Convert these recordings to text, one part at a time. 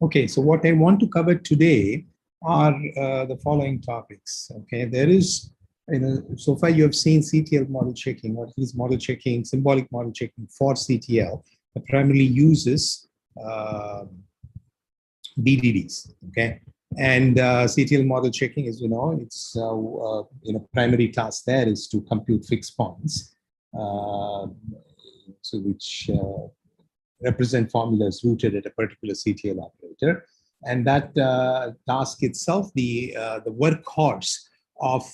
Okay, so what I want to cover today are the following topics. Okay, there is, so far you have seen CTL model checking, or at least model checking, symbolic model checking for CTL that primarily uses BDDs. Okay, and CTL model checking, as you know, it's primary task there is to compute fixed points, so which represent formulas rooted at a particular CTL operator, and that task itself, the workhorse of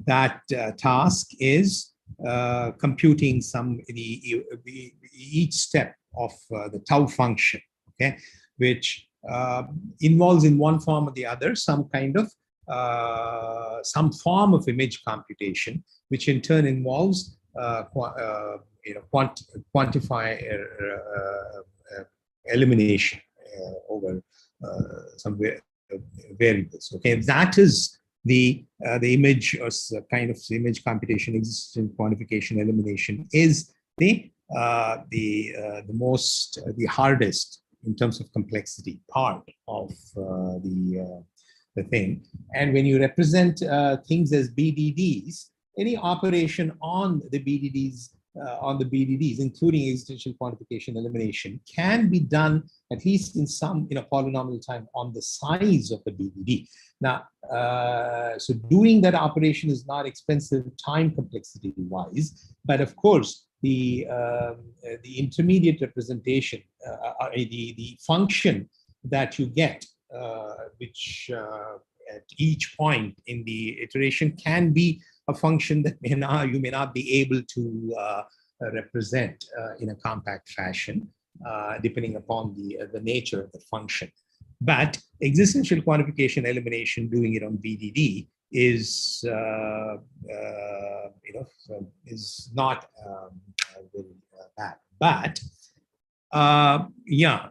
that task is computing each step of the tau function, okay, which involves in one form or the other some kind of some form of image computation, which in turn involves quantify elimination over some variables. Okay, that is the image, or kind of image computation, existence quantification, elimination is the hardest in terms of complexity part of the thing. And when you represent things as BDDs, any operation on the BDDs, including existential quantification elimination, can be done at least in polynomial time on the size of the BDD. Now, so doing that operation is not expensive time complexity wise, but of course the intermediate representation, the function that you get, which at each point in the iteration can be a function that you may not be able to represent in a compact fashion, depending upon the nature of the function. But existential quantification elimination, doing it on BDD, is is not very bad. But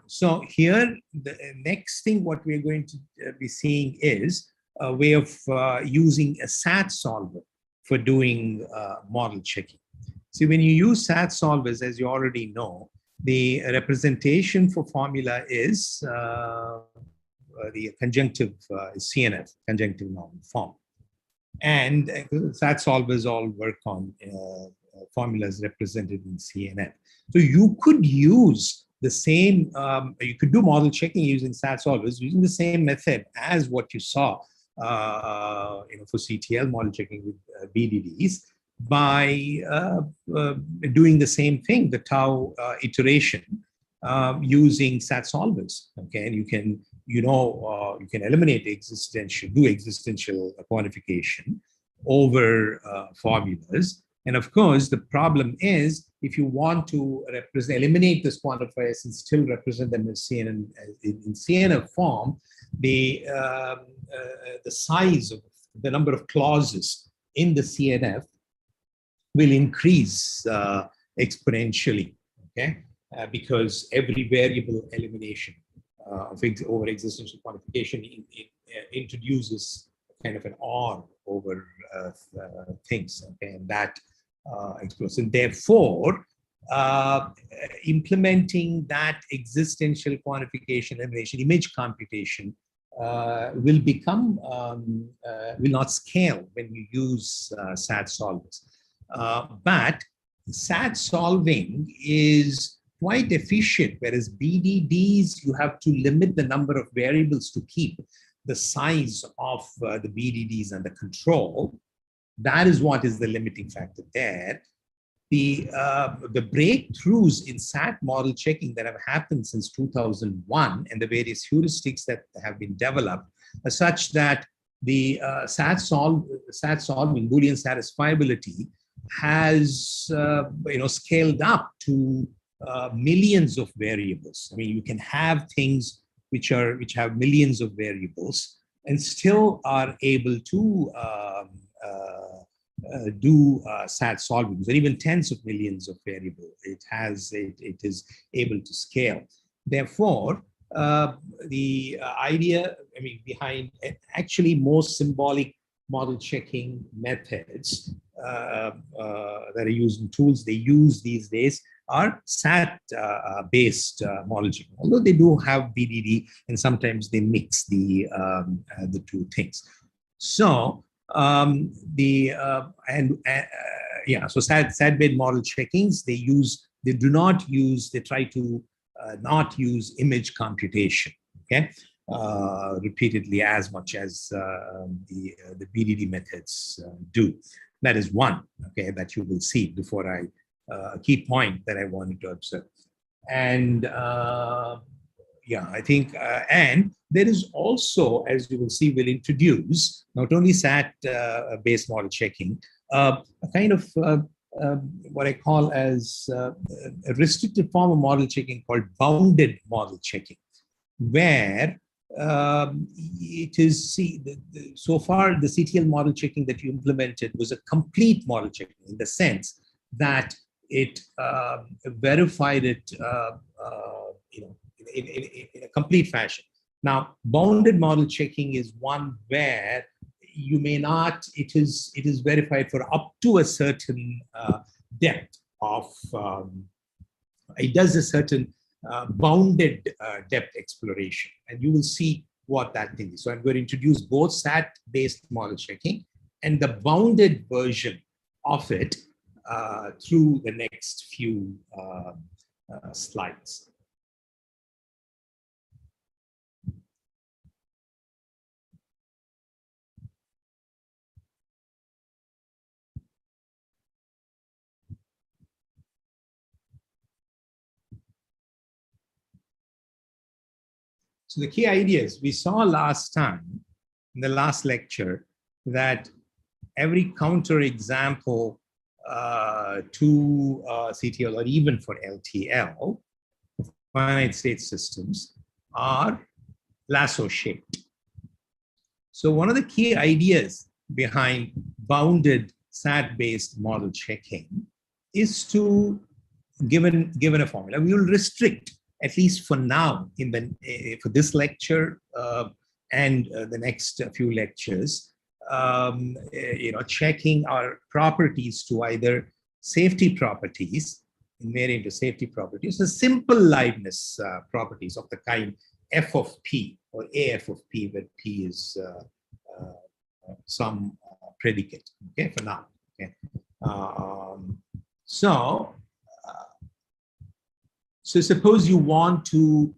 so here the next thing what we're going to be seeing is a way of using a SAT solver for doing model checking. See, when you use SAT solvers, as you already know, the representation for formula is the conjunctive CNF, conjunctive normal form. And SAT solvers all work on formulas represented in CNF. So you could use the same, you could do model checking using SAT solvers using the same method as what you saw for CTL model checking with BDDs, by doing the same thing, the tau iteration, using SAT solvers. Okay, and you can eliminate do existential quantification over formulas. And of course, the problem is if you want to eliminate this quantifiers and still represent them in CNF form, the size of the number of clauses in the CNF will increase exponentially, okay? Because every variable elimination over existential quantification introduces kind of an OR over things, okay? And that explodes. And therefore, implementing that existential quantification elimination, image computation, will not scale when you use SAT solvers. But SAT solving is quite efficient, whereas BDDs, you have to limit the number of variables to keep the size of the BDDs under control. That is what is the limiting factor there. The breakthroughs in SAT model checking that have happened since 2001 and the various heuristics that have been developed are such that the SAT solving, Boolean satisfiability, has scaled up to millions of variables. I mean, you can have things which have millions of variables and still are able to do SAT solving, and even tens of millions of variables. It is able to scale. Therefore, the idea, behind actually most symbolic model checking methods that are used in tools they use these days are SAT-based model checking, although they do have BDD, and sometimes they mix the two things. So so SAT-based model checkings, they try to not use image computation, okay, repeatedly as much as the BDD methods do. That is one, okay, that you will see before a key point that I wanted to observe. And I think, and there is also, as you will see, we'll introduce not only SAT-based model checking, a kind of what I call as a restricted form of model checking called bounded model checking, where it is, so far the CTL model checking that you implemented was a complete model checking in the sense that it verified it in a complete fashion. Now, bounded model checking is one where you may not, it is verified for up to a certain depth of, it does a certain bounded depth exploration, and you will see what that thing is. So I'm going to introduce both SAT-based model checking and the bounded version of it through the next few slides. So the key ideas we saw last time in the last lecture, that every counterexample to CTL or even for LTL, finite state systems, are lasso shaped. So one of the key ideas behind bounded SAT-based model checking is to, given a formula, we will restrict, at least for now, for this lecture and the next few lectures, checking our properties to either safety properties, invariant to safety properties, or simple liveness properties of the kind f of p or AF of p, where p is some predicate, okay, for now. Okay. So suppose you want to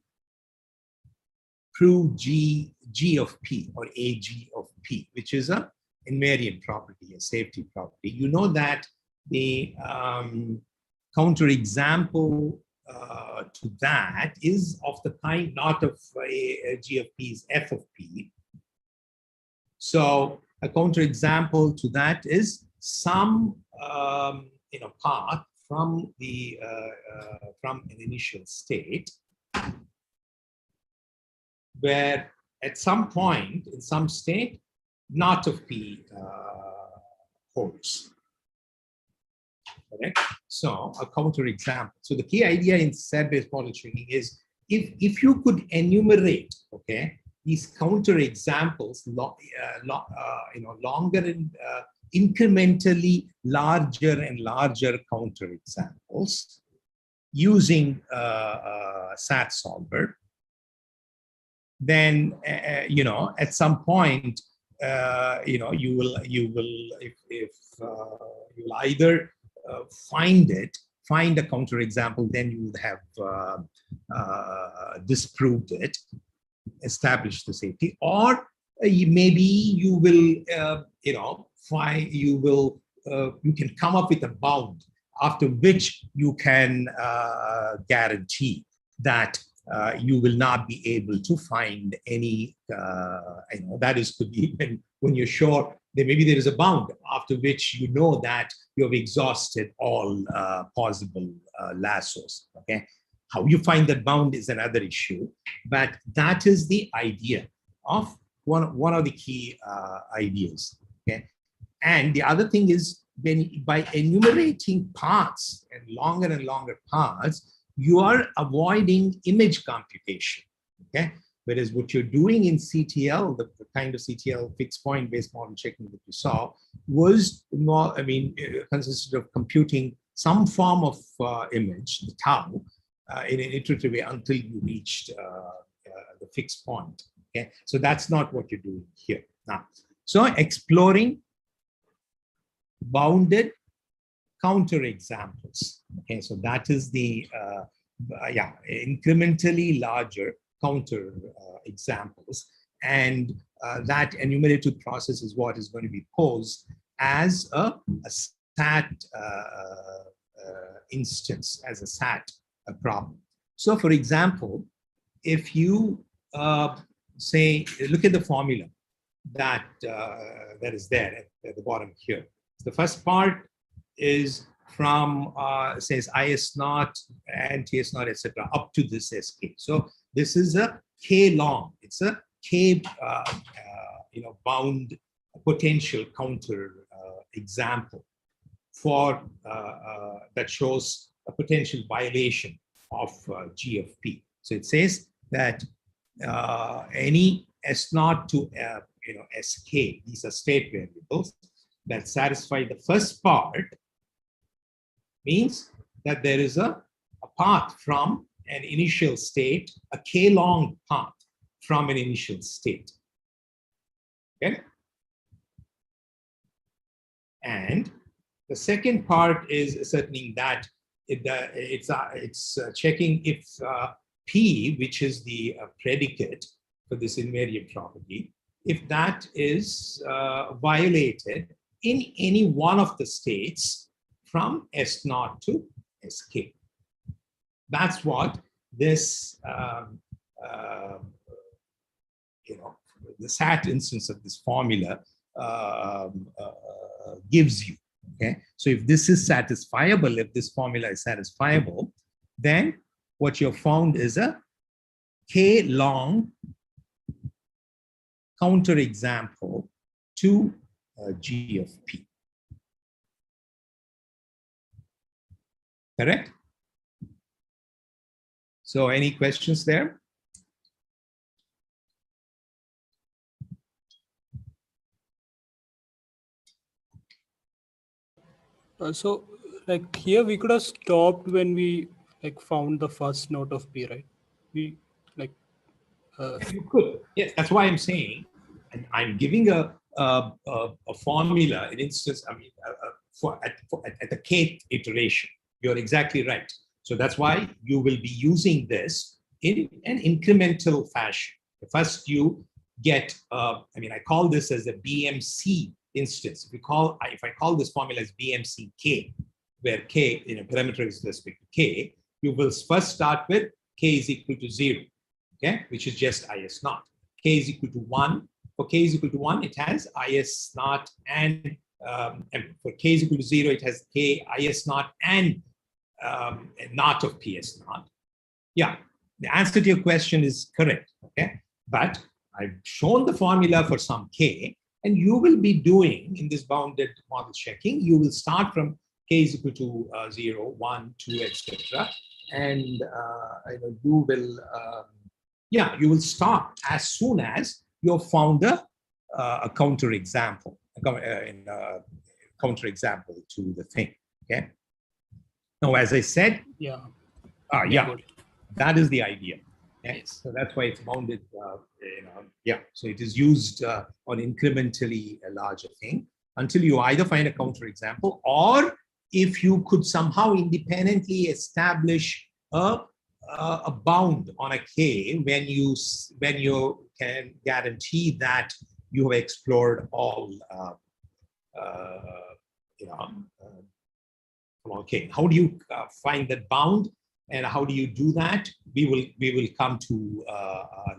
prove G of P or AG of P, which is a invariant property, a safety property. You know that the counterexample to that is of the kind not of G of P is F of P. So a counterexample to that is some path from the from an initial state, where at some point in some state, not of P holds. Correct? So a counterexample. So the key idea in SAT-based model checking is if you could enumerate, okay, these counterexamples, longer and incrementally larger and larger counterexamples using SAT solver, then at some point you will either find a counterexample, then you would have disproved it, established the safety, or maybe you will you can come up with a bound after which you can guarantee that you will not be able to find any, that is, could be when you're sure that maybe there is a bound after which you know that you have exhausted all possible lassos, okay? How you find that bound is another issue, but that is the idea of one of the key ideas, okay? And the other thing is, by enumerating paths and longer paths, you are avoiding image computation, okay? Whereas what you're doing in CTL, the kind of CTL fixed point based model checking that you saw, was more, consisted of computing some form of image, the tau, in an iterative way until you reached the fixed point. Okay, so that's not what you're doing here now. So exploring bounded counterexamples. Okay, so that is the incrementally larger counter examples, and that enumerative process is what is going to be posed as a SAT instance, as a SAT problem. So, for example, if you say, look at the formula that that is there at the bottom here. The first part is from says IS0 and TS0, etc., up to this SK. So this is a K long. It's a K bound potential counter example for that shows a potential violation of GFP. So it says that any S0 to SK, these are state variables that satisfy the first part, means that there is a path from an initial state, a K-long path from an initial state. Okay? And the second part is ascertaining that it's checking if P, which is the predicate for this invariant property, if that is violated in any one of the states from S0 to SK. That's what this, the SAT instance of this formula gives you. Okay, so if this is satisfiable, if this formula is satisfiable, then what you've found is a K-long counterexample to GFP. Correct? So any questions there? So like here we could have stopped when we like found the first note of P, right? We like you could. Yes, that's why I'm saying, and I'm giving a formula, an instance, I mean, at the kth iteration. You're exactly right. So that's why you will be using this in an incremental fashion. First, you get, I call this as a BMC instance. If I call this formula as BMCK, where K, parameter is with respect to K, you will first start with K is equal to 0, okay, which is just IS0. K is equal to 1. For K is equal to 1, it has IS0 and for K is equal to 0, it has K, IS0 and not of PS0. Yeah, the answer to your question is correct, okay? But I've shown the formula for some K, and you will be doing in this bounded model checking, you will start from K is equal to 0, 1, 2, etc. And you will, you will stop as soon as you've found a counter example, counter example to the thing, okay? Now, as I said, that is the idea. Okay? Yes. So that's why it's bounded. So it is used on incrementally a larger thing until you either find a counter example, or if you could somehow independently establish a bound on a K when you can guarantee that you have explored all. Okay, how do you find that bound, and how do you do that? We will come to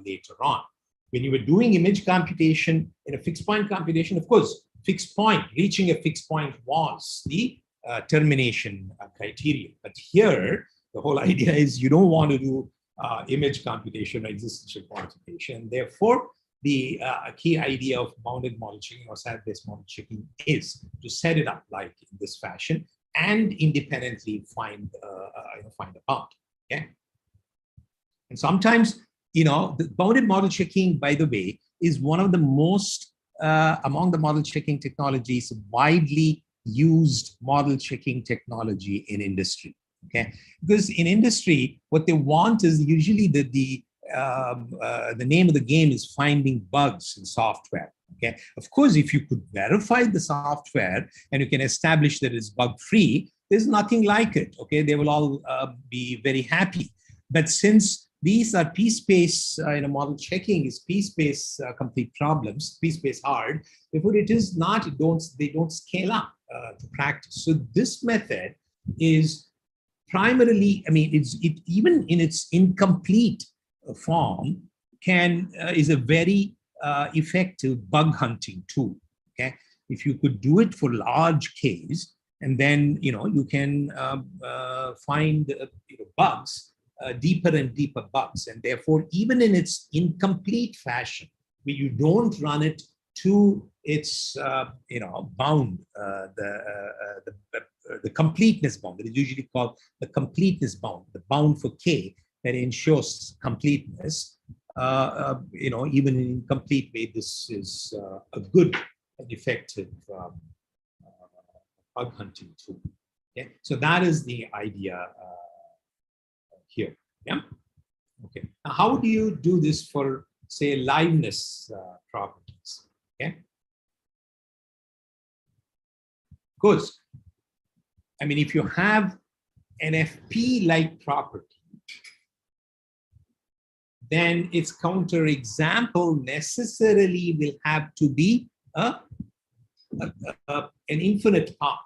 later on. When you were doing image computation in a fixed point computation, of course, fixed point, reaching a fixed point was the termination criteria. But here, the whole idea is you don't want to do image computation or existential quantification. Therefore, the key idea of bounded model checking or SAT-based model checking is to set it up like in this fashion and independently find a bound. Okay, and sometimes the bounded model checking, by the way, is one of the most among the model checking technologies widely used model checking technology in industry. Okay, because in industry, what they want is usually the name of the game is finding bugs in software. Okay, of course, if you could verify the software and you can establish that it's bug-free, there's nothing like it. Okay, they will all be very happy. But since these are P-space, model checking is P-space complete problems, P-space hard. Therefore, it is not. They don't scale up to practice. So this method is primarily, even in its incomplete form, is a very effective bug hunting tool. Okay, if you could do it for large case, and then you can find bugs. Deeper and deeper bugs, and therefore, even in its incomplete fashion, where you don't run it to its bound, the completeness bound that is usually called the completeness bound, the bound for K that ensures completeness. Even in incomplete way, this is a good and effective bug hunting tool. Okay, so that is the idea. Here, yeah, okay. Now, how do you do this for, say, liveness properties? Okay, because if you have an FP-like property, then its counterexample necessarily will have to be an infinite path.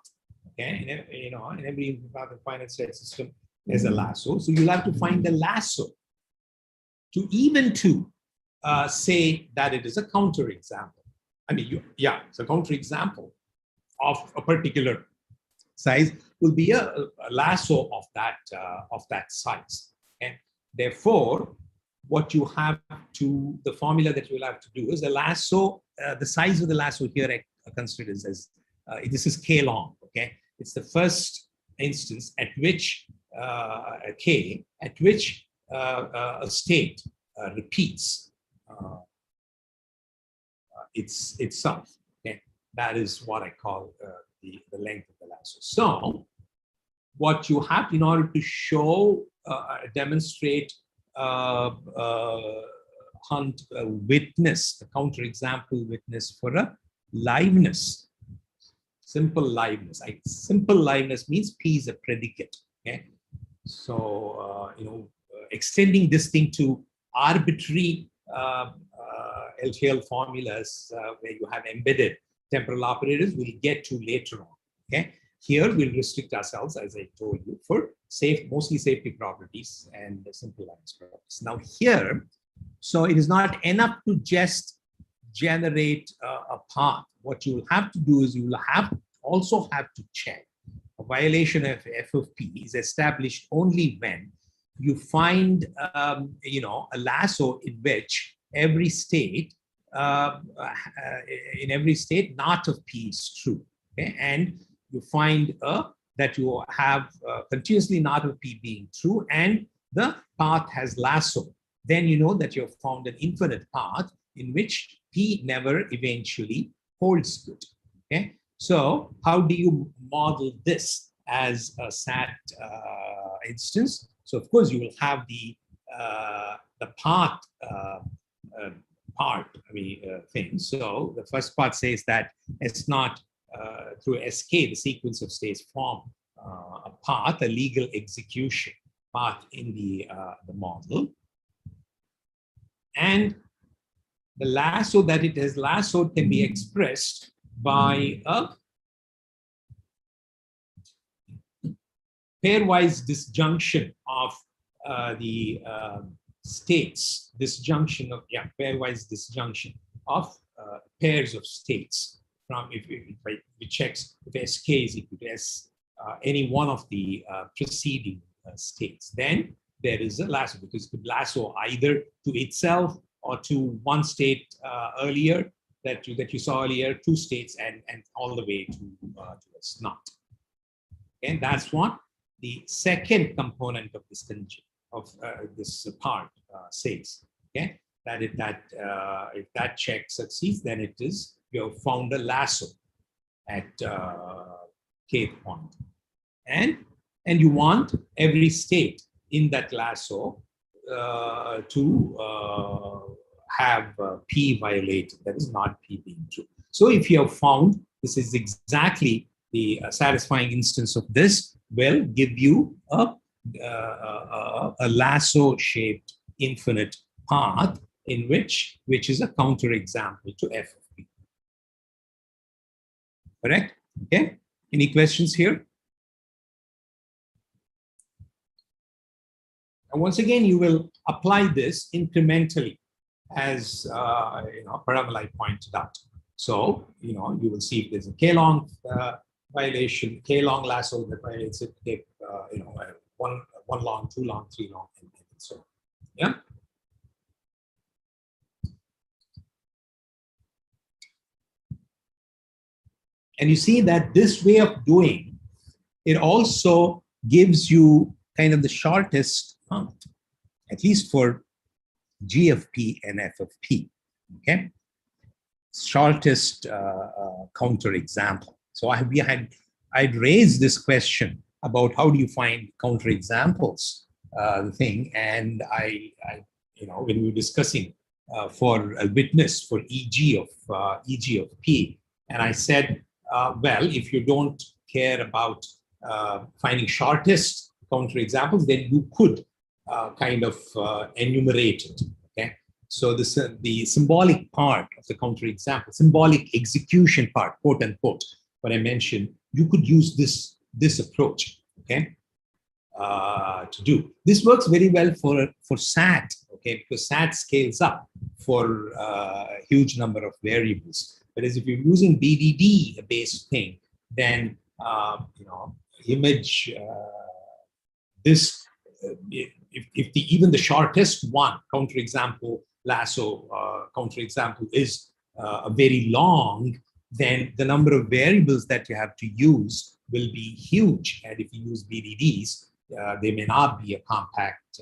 Okay, in every finite state system, there's a lasso. So you'll have to find the lasso to say that it is a counterexample. It's a counterexample of a particular size will be a lasso of that size. And therefore, what you have to, the formula that you will have to do is a lasso, the size of the lasso here I consider as this is K long. Okay, it's the first instance at which K, at which a state repeats itself. Okay, that is what I call the length of the lasso. So, what you have in order to show, demonstrate, witness, the counterexample witness for a liveness, simple liveness. Simple liveness means P is a predicate. Okay. So, extending this thing to arbitrary LTL formulas where you have embedded temporal operators, we'll get to later on. Okay. Here, we'll restrict ourselves, as I told you, for mostly safety properties and simple liveness properties. Now, here, so it is not enough to just generate a path. What you will have to do is you will also have to check. A violation of F of P is established only when you find, a lasso in which every state, not of P is true. Okay? And you find that you have continuously not of P being true, and the path has lasso. Then you know that you have found an infinite path in which P never eventually holds good. Okay. So how do you model this as a SAT instance? So of course you will have the path part thing. So the first part says that S naught through SK, the sequence of states form a path, a legal execution path in the model. And the lasso that it has lassoed can be expressed by a pairwise disjunction of the states, pairwise disjunction of pairs of states from if checks if SK is equal to S, any one of the preceding states. Then there is a lasso, because it could lasso either to itself or to one state earlier that you saw earlier, two states, and all the way to S naught. And that's what the second component of this this part says. Okay, that if that check succeeds, then it is you have found a lasso at kth point. And you want every state in that lasso to have P violated, that is not P being true. So if you have found this is exactly the satisfying instance of this, will give you a lasso-shaped infinite path in which is a counterexample to f of P. Correct? Okay. Any questions here? And once again, you will apply this incrementally, as Paramalai pointed out. So, you will see if there's a K-long violation, K-long lasso that violates it, one long, 2 long, 3 long, and so on. Yeah. And you see that this way of doing, it also gives you kind of the shortest path, at least for G of P and F of P, okay? Shortest counterexample. So I'd raised this question about how do you find counterexamples, the thing, and I when we were discussing for a witness for EG of P, and I said, well, if you don't care about finding shortest counterexamples, then you could kind of enumerate it. Okay, so this the symbolic part of the counterexample, symbolic execution part, quote unquote, what I mentioned, you could use this approach. Okay, to do this works very well for SAT. Okay, because SAT scales up for a huge number of variables. Whereas if you're using BDD-based thing, then image this. If even the shortest one counterexample lasso counterexample is very long, then the number of variables that you have to use will be huge. And if you use BDDs, they may not be a compact.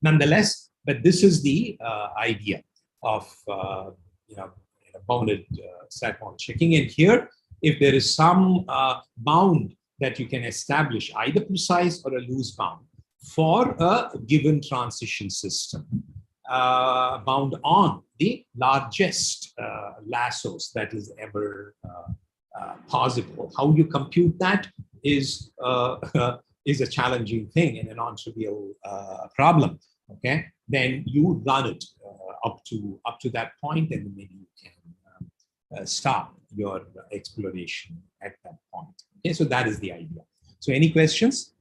Nonetheless, but this is the idea of bounded SAT model checking. And here, if there is some bound that you can establish, either precise or a loose bound, for a given transition system, bound on the largest lassos that is ever possible. How you compute that is a challenging thing and a non-trivial problem. Okay, then you run it up to that point, and maybe you can stop your exploration at that point. Okay, so that is the idea. So any questions?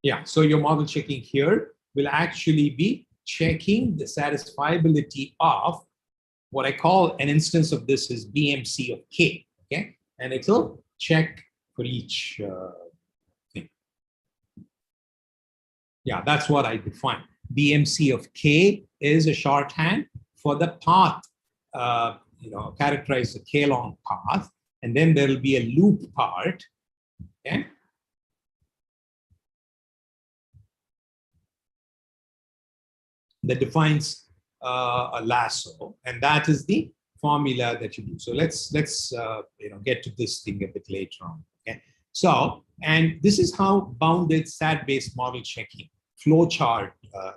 Yeah, so your model checking here will actually be checking the satisfiability of what I call an instance of this is BMC of K, okay? And it will check for each thing. Yeah, that's what I define. BMC of K is a shorthand for the path, characterize the K-long path, and then there will be a loop part, okay? That defines a lasso, and that is the formula that you do. So let's get to this thing a bit later on. Okay. So, and this is how bounded SAT-based model checking flowchart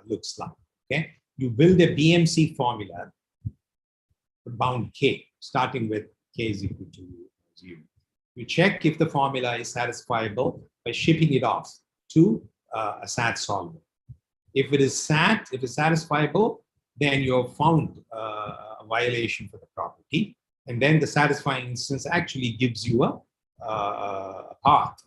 looks like. Okay. You build a BMC formula for bound K, starting with K is equal to 0. You check if the formula is satisfiable by shipping it off to a SAT solver. If it is SAT, if it's satisfiable, then you have found a violation for the property. And then the satisfying instance actually gives you a path,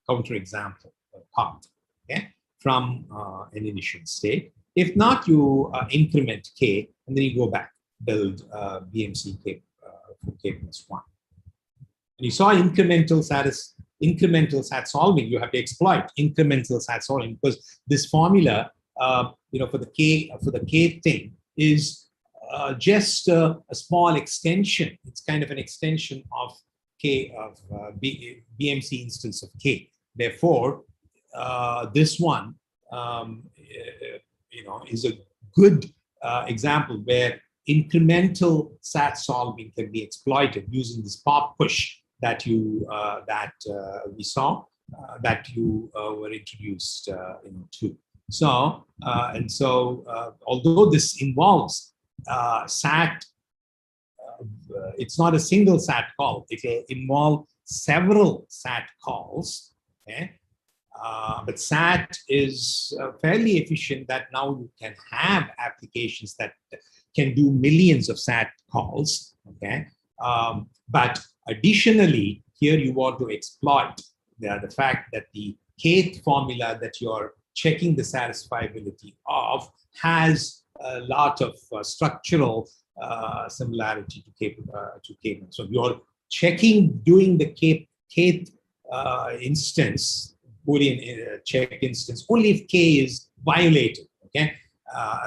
counterexample path, okay, from an initial state. If not, you increment K, and then you go back, build BMC K for K plus 1. And you saw incremental SAT solving. You have to exploit incremental SAT solving, because this formula, for the K thing is just a small extension. It's kind of an extension of K of BMC instance of K. Therefore, this one, is a good example where incremental SAT solving can be exploited using this pop push that we saw, that you were introduced to. So although this involves SAT, it's not a single SAT call. It will involve several SAT calls. Okay? But SAT is fairly efficient that now you can have applications that can do millions of SAT calls. Okay? But additionally, here you want to exploit the fact that the kth formula that you're checking the satisfiability of has a lot of structural similarity to K. So you're checking, doing the kth instance, Boolean check instance, only if K is violated. Okay,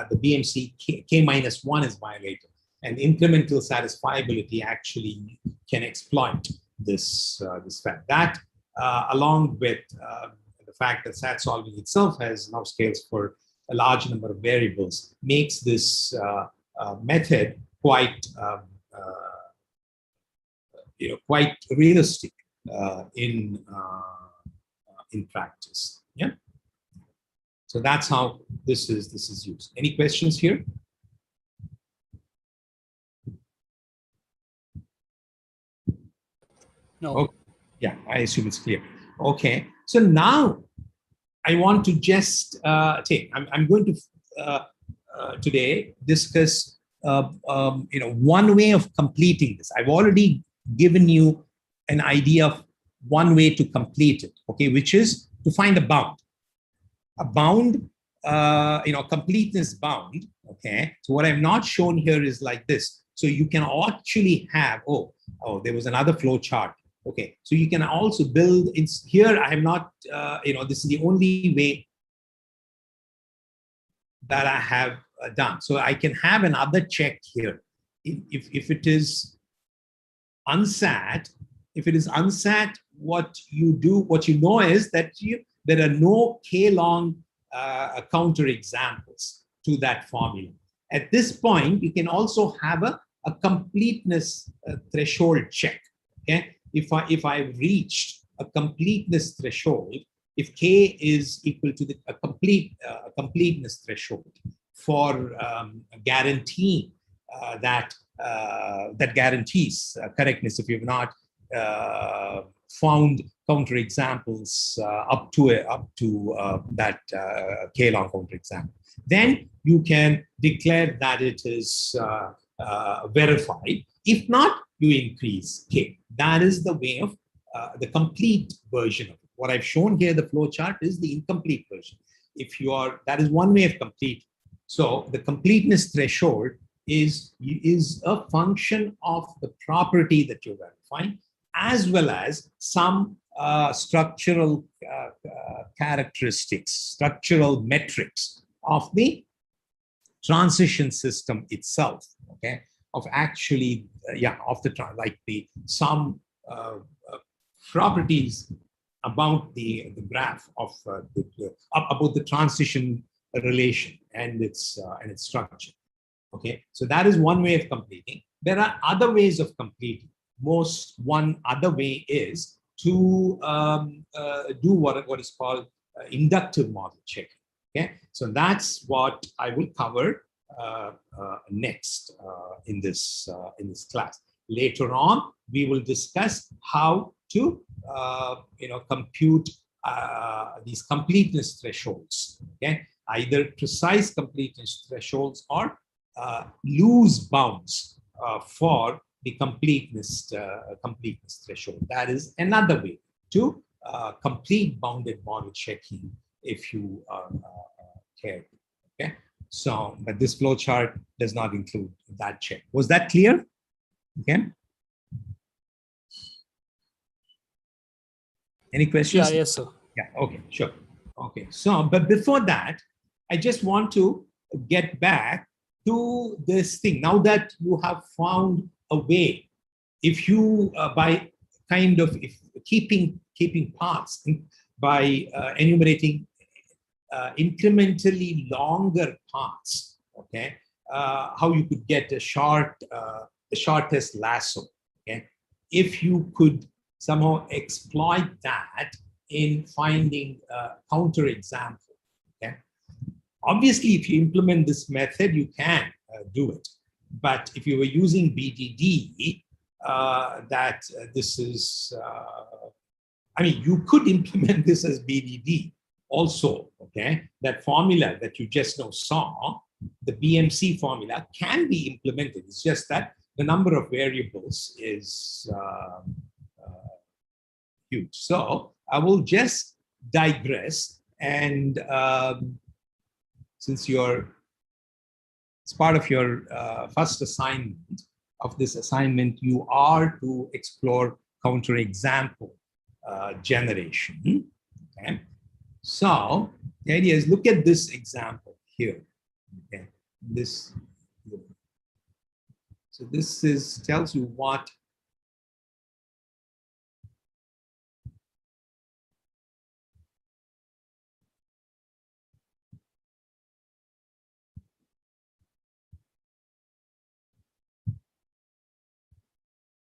the BMC K-1 is violated, and incremental satisfiability actually can exploit this fact. That, along with the fact that SAT solving itself has now scales for a large number of variables, makes this method quite quite realistic in practice. Yeah. So that's how this is used. Any questions here? No. Okay. Yeah, I assume it's clear. Okay. So now I want to just take. I'm going to today discuss one way of completing this. I've already given you an idea of one way to complete it. Okay, which is to find a bound. A bound, completeness bound. Okay. So what I've not shown here is like this. So you can actually have, there was another flow chart. Okay. So you can also build in here. I am not, this is the only way that I have done. So I can have another check here. If it is unsat, what you know is that there are no K-long counter examples to that formula. At this point, you can also have a completeness threshold check. Okay, if I've reached a completeness threshold, if K is equal to a completeness threshold for guaranteeing that guarantees correctness, if you've not found counterexamples up to that K-long counterexample, then you can declare that it is verified. If not, you increase K. That is the way of the complete version of it. What I've shown here, the flow chart, is the incomplete version. That is one way of complete. So the completeness threshold is a function of the property that you're verifying, as well as some structural characteristics, structural metrics of the transition system itself. Okay, of actually, some properties about the graph of about the transition relation and its structure. Okay, so that is one way of completing. There are other ways of completing. One other way is to do what is called inductive model checking. Okay, so that's what I will cover next in this class. Later on, we will discuss how to compute these completeness thresholds. Okay, either precise completeness thresholds or loose bounds for the completeness threshold. That is another way to complete bounded model checking if you care. Okay, so but this flow chart does not include that check. Was that clear? Okay. Any questions? Yeah, yes, sir. Yeah, okay, sure. Okay, so, but before that, I just want to get back to this thing. Now that you have found a way, if you, by kind of keeping paths, by enumerating incrementally longer paths, okay, how you could get a shortest lasso. Okay, if you could somehow exploit that in finding a counterexample. Okay, obviously, if you implement this method, you can do it. But if you were using BDD, this is, I mean, you could implement this as BDD also, okay? That formula that you just now saw, the BMC formula can be implemented. It's just that the number of variables is huge. So I will just digress, and since it's part of your first assignment of this assignment, you are to explore counterexample generation. Okay, so the idea is, look at this example here. Okay, so this tells you what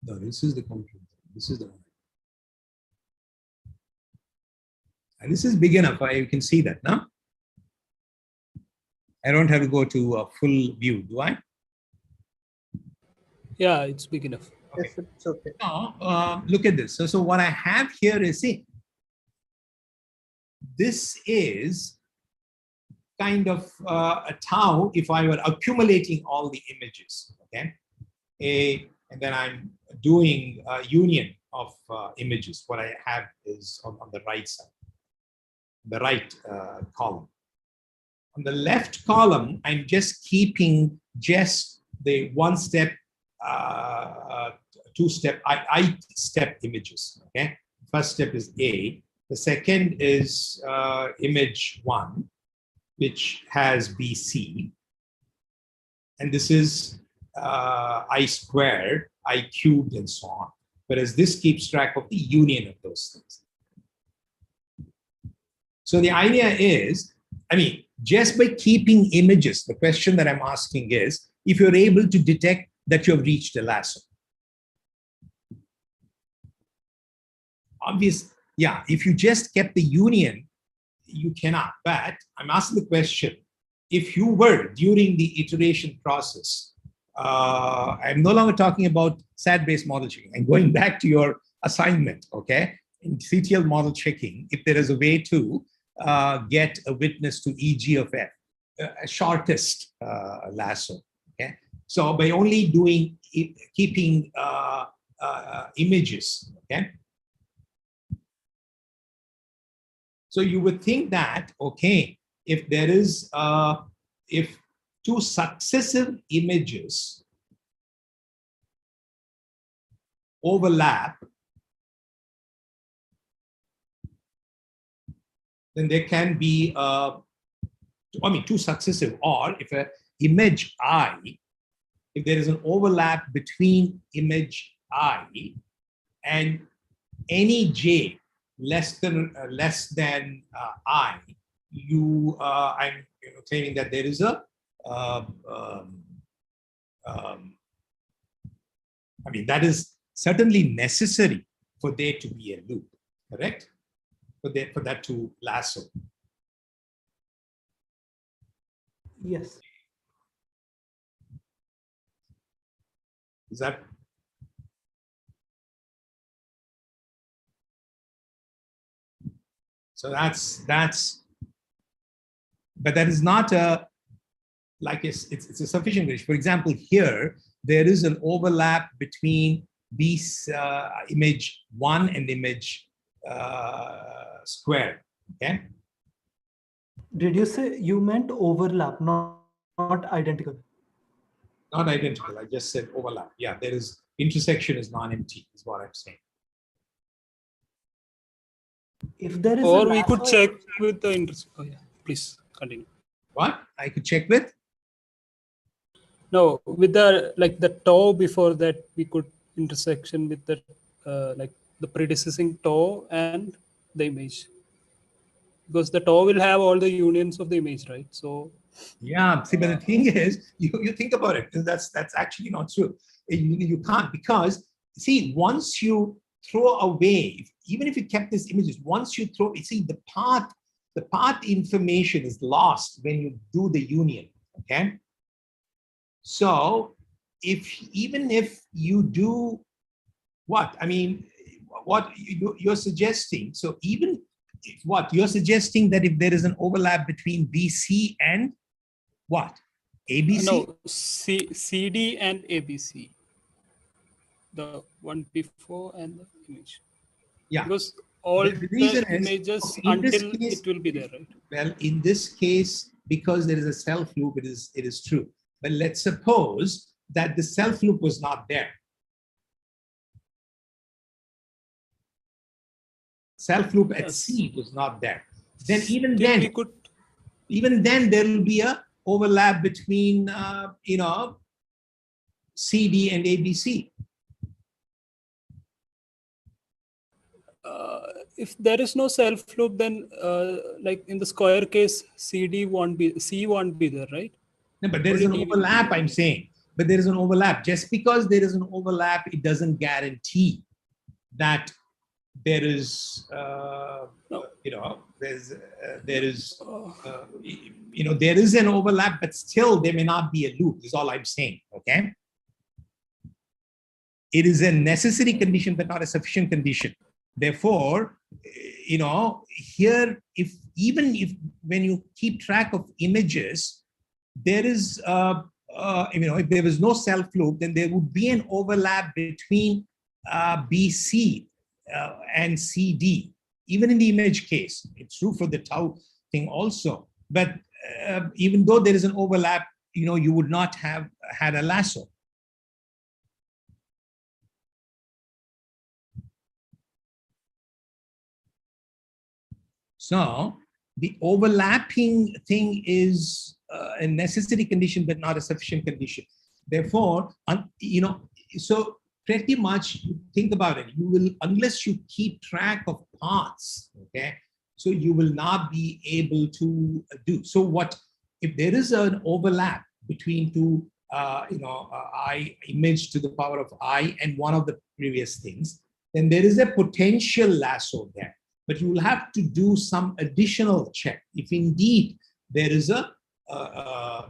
no, this is the counter. This is the one. And this is big enough. You can see that now. I don't have to go to a full view, do I? Yeah, it's big enough. Okay. Yes, it's okay. Now, look at this. So what I have here is, see, this is kind of a tau if I were accumulating all the images, okay? And then I'm doing a union of images. What I have is on the right side, the right column. On the left column, I'm just keeping just the one-step, two-step, I-step images, okay? First step is A. The second is image 1, which has BC. And this is I squared, I cubed, and so on. Whereas this keeps track of the union of those things. So the idea is, I mean, just by keeping images, the question that I'm asking is, if you're able to detect that you have reached a lasso. Obvious, yeah, if you just kept the union, you cannot. But I'm asking the question, if you were during the iteration process, I'm no longer talking about SAT-based model checking. I'm going back to your assignment, okay? In CTL model checking, if there is a way to get a witness to EG of F, a shortest lasso, okay? So by only doing, keeping images, okay? So you would think that, okay, if there is, if two successive images overlap, then there can be, two successive, or if an image I, if there is an overlap between image I and any j less than I, I'm claiming that there is a, that is certainly necessary for there to be a loop, correct? For that to lasso. Yes. Is that? So that's, but that is not a, like it's a sufficient range. For example, here, there is an overlap between these image 1 and image squared, okay? Did you say you meant overlap, not identical? Not identical, I just said overlap. Yeah, there is, intersection is non-empty, is what I'm saying. If there is Or a we could lasso, check with the oh yeah, please continue. What? I could check with? No, with the, like the toe before that, we could intersection with the, like the predecessing toe and the image. Because the toe will have all the unions of the image, right? So Yeah, see, but the thing is, you think about it, that's actually not true. You can't, because see, once you throw away, even if you kept these images, once you throw, you see, the path information is lost when you do the union. Okay, so even if you do what I mean, what you're suggesting, so even what you're suggesting, that if there is an overlap between BC and what? ABC? No, CD and ABC. The one before and the image. Yeah. Because all The reason the is, images okay, in this until case, it will be there, right? well, in this case, because there is a self loop, it is true. But let's suppose that the self loop was not there. Self loop at Yes. C was not there. Then even Still then, we could, there will be a overlap between CD and ABC. if there is no self loop, then like in the square case, C won't be there, right? No, but there is an Only D will be overlap, there. I'm saying. But there is an overlap. Just because there is an overlap, it doesn't guarantee that there is, No. there is an overlap, but still there may not be a loop, is all I'm saying, okay? It is a necessary condition, but not a sufficient condition. Therefore, here, even if when you keep track of images, there is, if there was no self loop, then there would be an overlap between BC and CD, even in the image case. It's true for the tau thing also. But even though there is an overlap, you would not have had a lasso. So the overlapping thing is a necessary condition, but not a sufficient condition. Therefore, so pretty much you think about it, you will, unless you keep track of paths, okay, so you will not be able to do. So what, if there is an overlap between two, I image to the power of I and one of the previous things, then there is a potential lasso there. But you will have to do some additional check if indeed there is a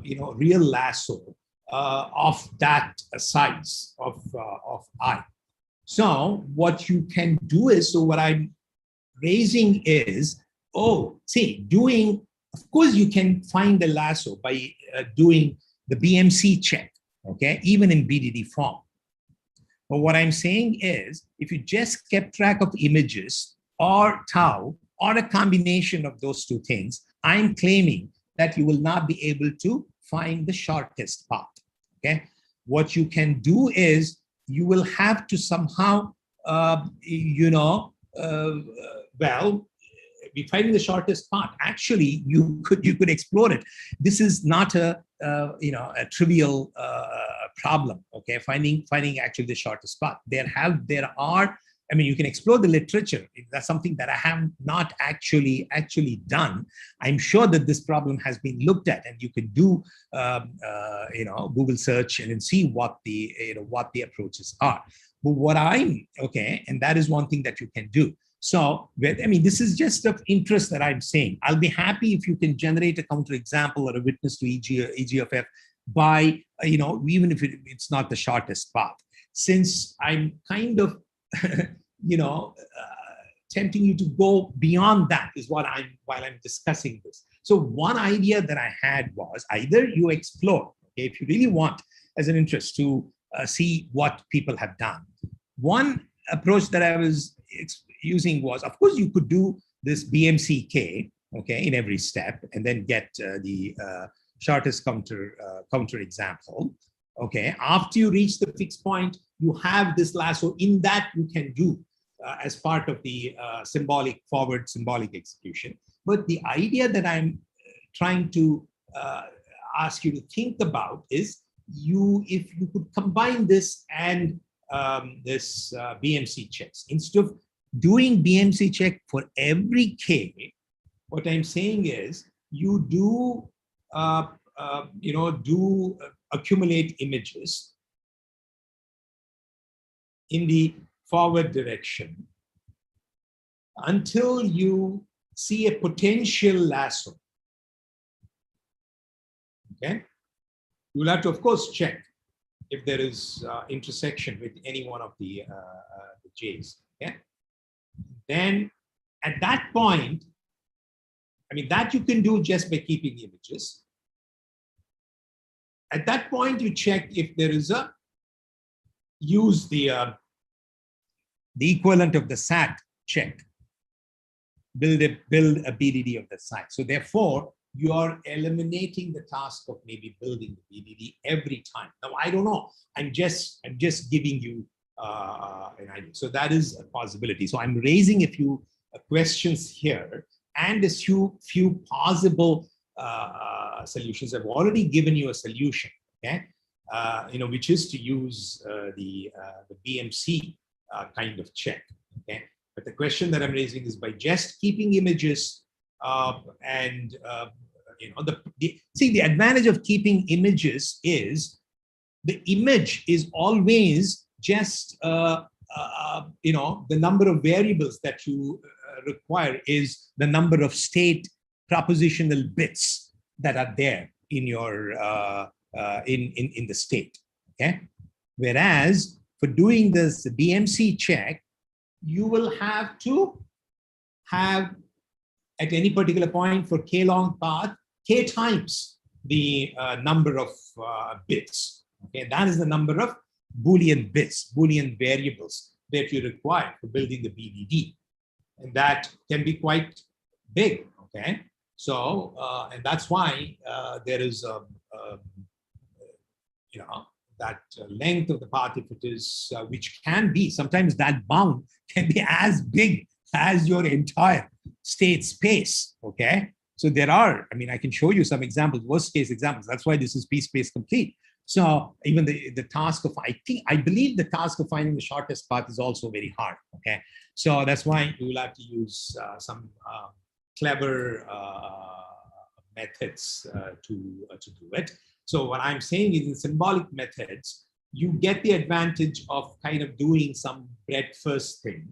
real lasso of that size of I. So what you can do is, so what I'm raising is, of course you can find the lasso by doing the BMC check, okay, even in BDD form. But what I'm saying is, if you just kept track of images or tau, or a combination of those two things, I'm claiming that you will not be able to find the shortest path, okay? What you can do is, you will have to somehow, be finding the shortest path. Actually, you could explore it. This is not a trivial problem, okay? Finding actually the shortest path. There are. I mean, you can explore the literature. That's something that I have not actually done. I'm sure that this problem has been looked at, and you can do, Google search and then see what the approaches are. But and that is one thing that you can do. So, this is just of interest that I'm saying. I'll be happy if you can generate a counterexample or a witness to EG of F by, even if it's not the shortest path. Since I'm kind of tempting you to go beyond that is while I'm discussing this. So one idea that I had was, either you explore, okay, if you really want as an interest to see what people have done. One approach that I was using was, of course, you could do this BMCK, okay, in every step, and then get the shortest counter example. Okay, after you reach the fixed point, you have this lasso. In that, you can do as part of the forward symbolic execution. But the idea that I'm trying to ask you to think about is, if you could combine this and this BMC checks. Instead of doing BMC check for every K, what I'm saying is, you do accumulate images in the forward direction until you see a potential lasso. Okay, you'll have to, of course, check if there is intersection with any one of the J's. Okay, then at that point, I mean, that you can do just by keeping images. At that point, you check if there is use the equivalent of the SAT check. Build a BDD of the SAT. So therefore, you are eliminating the task of maybe building the BDD every time. Now, I don't know. I'm just giving you an idea. So that is a possibility. So I'm raising a few questions here and a few possible solutions. I've already given you a solution, okay? Which is to use the BMC kind of check, okay? But the question that I'm raising is by just keeping images see, the advantage of keeping images is the image is always just the number of variables that you require is the number of state propositional bits that are there in your in the state. Okay, whereas for doing this BMC check, you will have to have at any particular point for k long path k times the number of bits. Okay, that is the number of Boolean bits, Boolean variables that you require for building the BDD, and that can be quite big. Okay, so and that's why there is that length of the path, if it is which can be sometimes that bound can be as big as your entire state space. Okay, so there are, I mean, I can show you some examples, worst case examples. That's why this is p-space complete. So even the task of, I believe the task of finding the shortest path is also very hard. Okay, so that's why you will have to use some clever methods to do it. So what I'm saying is in symbolic methods, you get the advantage of kind of doing some breadth first thing.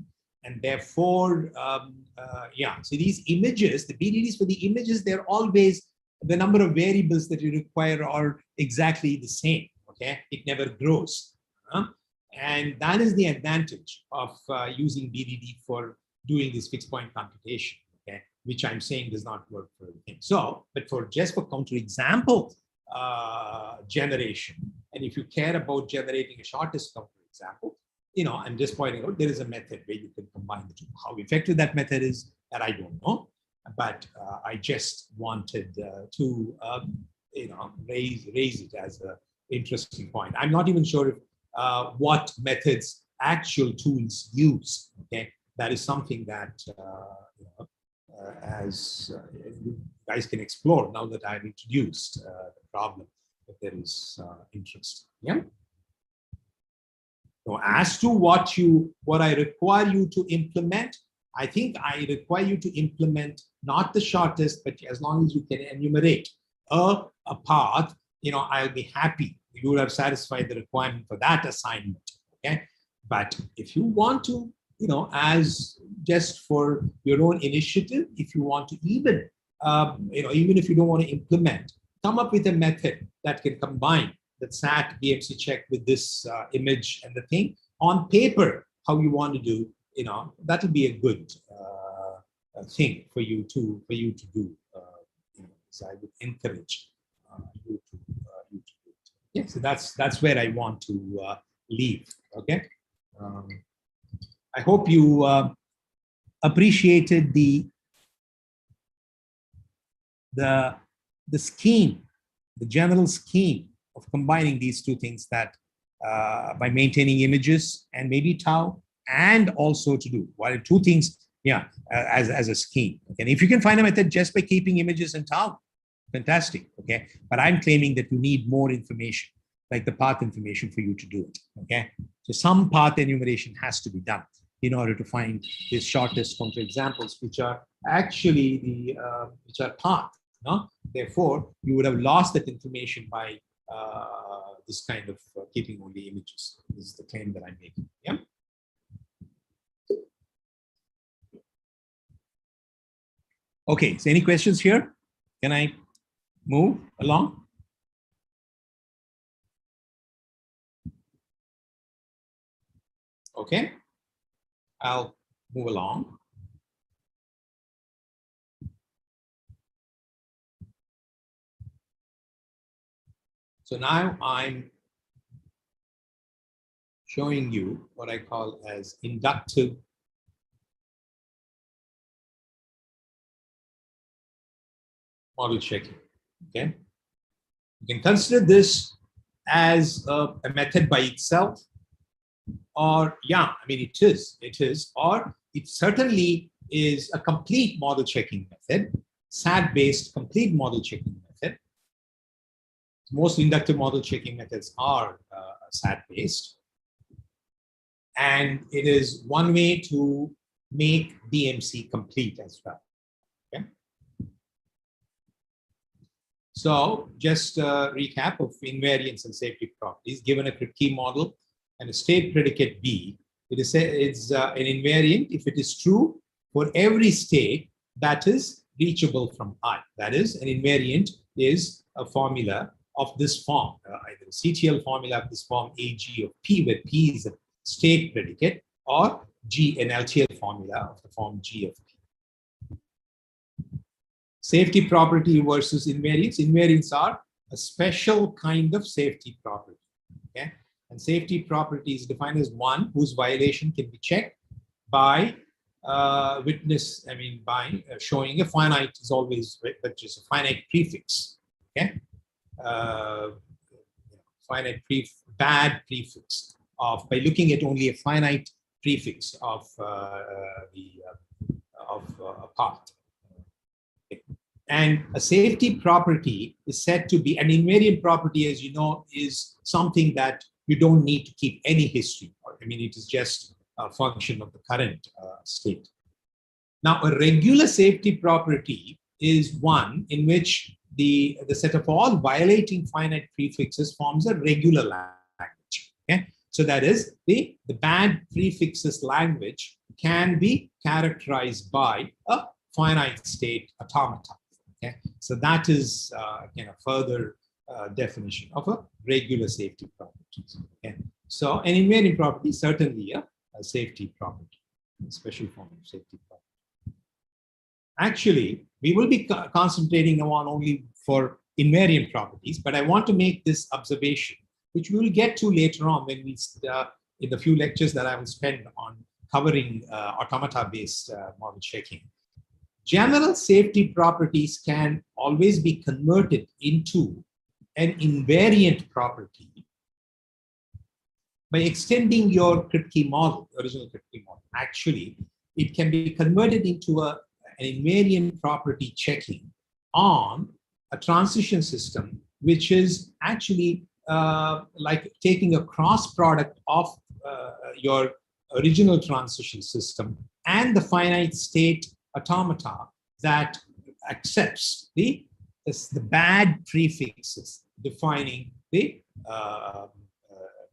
And therefore, so these images, the BDDs for the images, they're always, the number of variables that you require are exactly the same. Okay, it never grows. And that is the advantage of using BDD for doing this fixed point computation, okay, which I'm saying does not work for everything. So, but for just for counterexample generation, and if you care about generating a shortest counterexample, I'm just pointing out there is a method where you can combine the two. How effective that method is, that I don't know, but I just wanted to raise it as an interesting point. I'm not even sure if what methods actual tools use. Okay, that is something that as you guys can explore now that I've introduced the problem, if there is interest. Yeah. So as to what I require you to implement, I think I require you to implement not the shortest, but as long as you can enumerate a path, I'll be happy. You will have satisfied the requirement for that assignment. Okay, but if you want to, as just for your own initiative, if you want to even if you don't want to implement, come up with a method that can combine the SAT BMC check with this image and the thing on paper, how you want to do, that will be a good thing for you to do. So I would encourage you to do it. Yeah, so that's where I want to leave. Okay, I hope you appreciated the scheme, the general scheme of combining these two things, that by maintaining images and maybe tau, and also to do two things, as a scheme. Okay? And if you can find a method just by keeping images and tau, fantastic. Okay, but I'm claiming that you need more information, like the path information, for you to do it. Okay, so some path enumeration has to be done in order to find the shortest counterexamples, which are actually which are path. No? Therefore, you would have lost that information by this kind of keeping only images. This is the claim that I'm making. Yeah. Okay, so any questions here? Can I move along? Okay, I'll move along. So now I'm showing you what I call as inductive model checking. Okay, you can consider this as a method by itself, or yeah, I mean it is, or it certainly is a complete model checking method, SAT-based complete model checking method. Most inductive model checking methods are SAT-based, and it is one way to make BMC complete as well. Okay. So just a recap of invariance and safety properties. Given a Kripke model and a state predicate B, it's an invariant if it is true for every state that is reachable from I. That is, an invariant is a formula of this form, either a CTL formula of this form AG of P, where P is a state predicate, or G, an LTL formula of the form G of P. Safety property versus invariance. Invariants are a special kind of safety property. Okay? And safety property is defined as one whose violation can be checked by by showing a finite is always, which is a finite prefix. Okay? Finite bad prefix of, by looking at only a finite prefix of a path. Okay. And a safety property is said to be an invariant property, as you know, is something that you don't need to keep any history. I mean, it is just a function of the current state. Now, a regular safety property is one in which the set of all violating finite prefixes forms a regular language. Okay? So that is, the bad prefixes language can be characterized by a finite state automata. Okay? So that is a further definition of a regular safety property. Okay? So an invariant property is certainly a safety property, a special form of safety property. Actually, we will be concentrating on only for invariant properties, but I want to make this observation, which we will get to later on when we, in the few lectures that I will spend on covering automata-based model checking. General safety properties can always be converted into an invariant property by extending your Kripke model, original Kripke model. Actually, it can be converted into an invariant property checking on a transition system, which is actually like taking a cross product of your original transition system and the finite state automata that accepts the bad prefixes defining the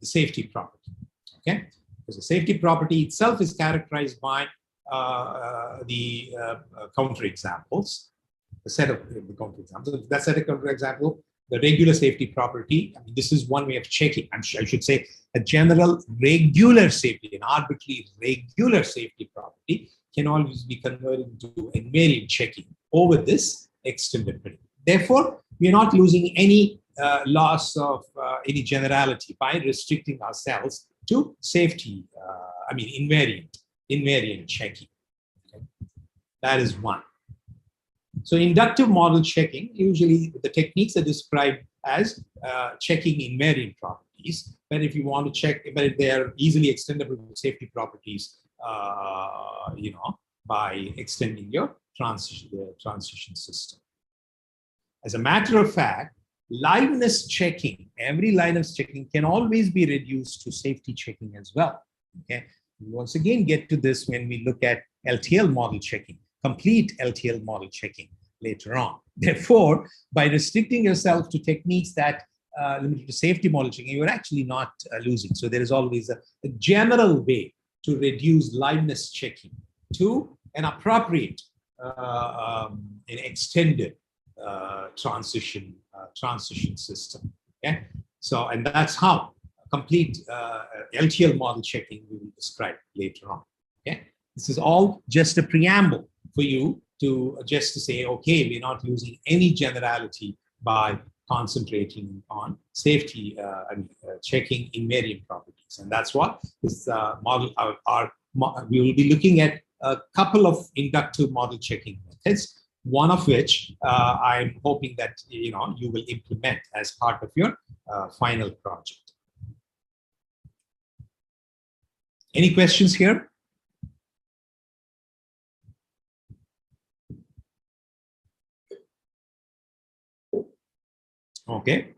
safety property. Okay, because the safety property itself is characterized by the counterexamples, the set of the counterexamples. That set of counterexample, the regular safety property. I mean, this is one way of checking. I should say a general regular safety, an arbitrary regular safety property can always be converted into invariant checking over this extended predicate. Therefore, we are not losing any loss of any generality by restricting ourselves to safety, invariant checking. Okay? That is one. So inductive model checking, usually the techniques are described as checking invariant properties. But if you want to check, but if they are easily extendable safety properties, by extending your transition system. As a matter of fact, liveness checking, every liveness checking can always be reduced to safety checking as well. Okay. We once again get to this when we look at LTL model checking, complete LTL model checking. later on. Therefore, by restricting yourself to techniques that limited to safety model checking, you're actually not losing. So there is always a general way to reduce liveness checking to an appropriate an extended transition system. Okay, so and that's how complete LTL model checking we will describe later on. Okay, this is all just a preamble for you to just to say, okay, we're not using any generality by concentrating on safety checking invariant properties, and that's what this model we will be looking at a couple of inductive model checking methods, one of which I'm hoping that you will implement as part of your final project. Any questions here? Okay.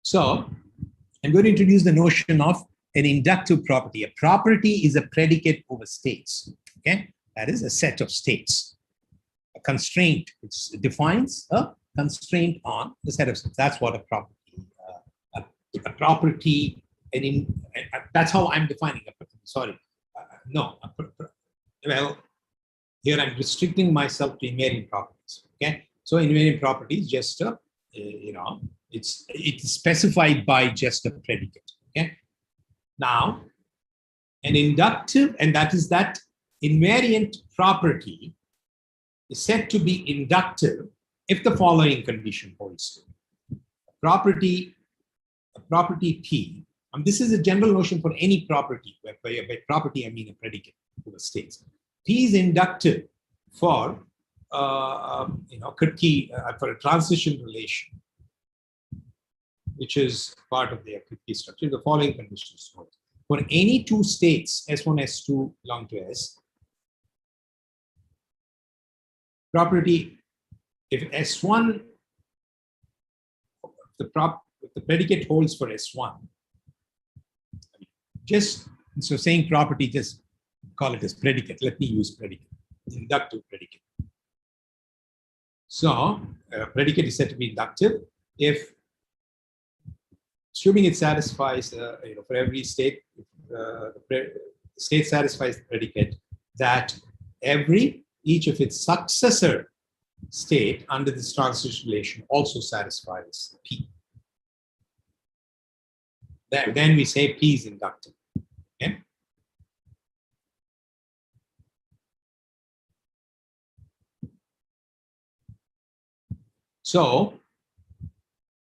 So I'm going to introduce the notion of an inductive property. A property is a predicate over states. Okay, that is a set of states. A constraint, it defines a constraint on the set of states. That's what a property. A property, that's how I'm defining a property. Sorry, well, here I'm restricting myself to invariant properties. Okay, so invariant properties just it's specified by just a predicate. Okay. Now, an inductive, and that is that invariant property is said to be inductive if the following condition holds true. A property P, and this is a general notion for any property, where by property I mean a predicate over states. P is inductive for Kripke for a transition relation, which is part of the Kripke structure. The following conditions hold. For any two states, S1, S2 belong to S, property, if S1, if the predicate holds for S1, so saying property, just call it as predicate. Let me use predicate, inductive predicate. So predicate is said to be inductive if, assuming it satisfies, for every state, the state satisfies the predicate, that each of its successor state under this transition relation also satisfies P. Then we say P is inductive. Okay? So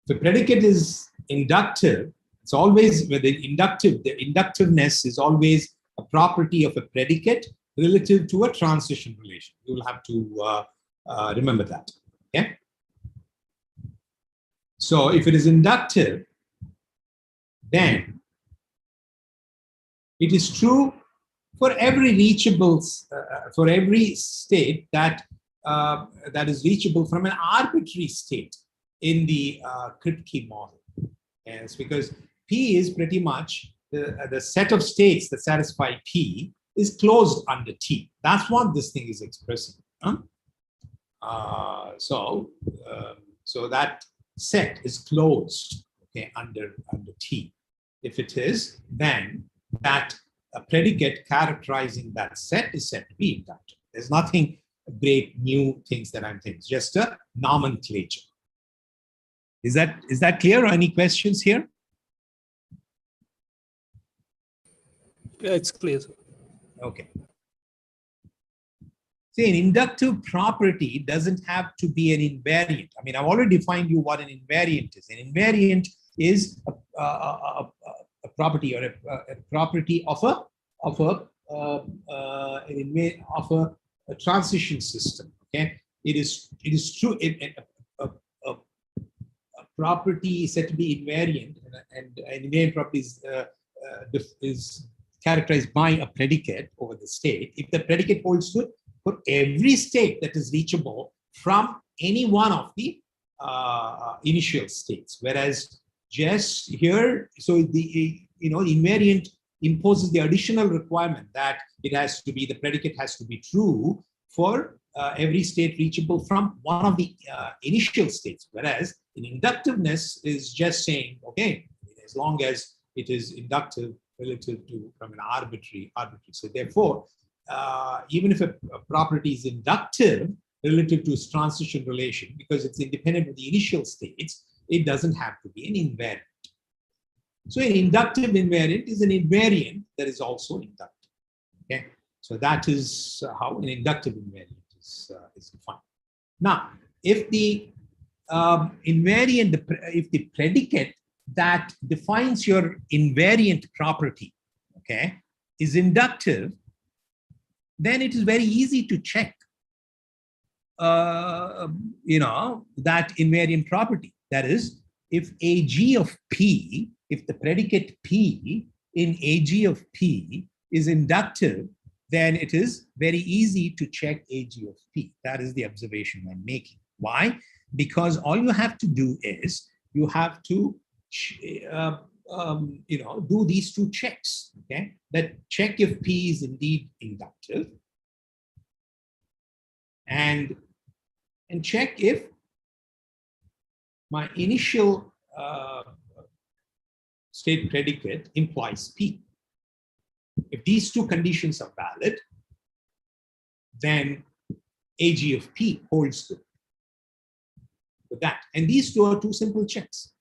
the predicate is inductive. It's always with the inductiveness is always a property of a predicate relative to a transition relation. You will have to remember that. Okay. So if it is inductive, then it is true for every reachable, for every state that is reachable from an arbitrary state in the Kripke model. And it's because P is pretty much the set of states that satisfy P is closed under T. That's what this thing is expressing. Huh? So that set is closed, okay, under T. If it is, then that a predicate characterizing that set is said to be inductive. There's nothing great new things that I'm saying. It's just a nomenclature. Is that clear? Or any questions here? Yeah, it's clear, sir. Okay. See, an inductive property doesn't have to be an invariant. I mean, I've already defined you what an invariant is. An invariant is a property or a property of a transition system. Okay, it is true. A property is said to be invariant, and an invariant property is characterized by a predicate over the state. If the predicate holds good for every state that is reachable from any one of the initial states, whereas just here, so the invariant imposes the additional requirement that the predicate has to be true for every state reachable from one of the initial states, whereas in inductiveness is just saying, okay, as long as it is inductive relative to from an arbitrary. So therefore, even if a property is inductive relative to its transition relation, because it's independent of the initial states, it doesn't have to be an invariant. So an inductive invariant is an invariant that is also inductive. Okay, so that is how an inductive invariant is defined. Now, if the invariant, if the predicate that defines your invariant property, okay, is inductive, then it is very easy to check, that invariant property. That is, if AG of P, if the predicate P in AG of P is inductive, then it is very easy to check AG of P. That is the observation I'm making. Why? Because all you have to do is you have to do these two checks. Okay, that check if P is indeed inductive, and check if my initial state predicate implies P. If these two conditions are valid, then AG of P holds good with that. And these two are two simple checks.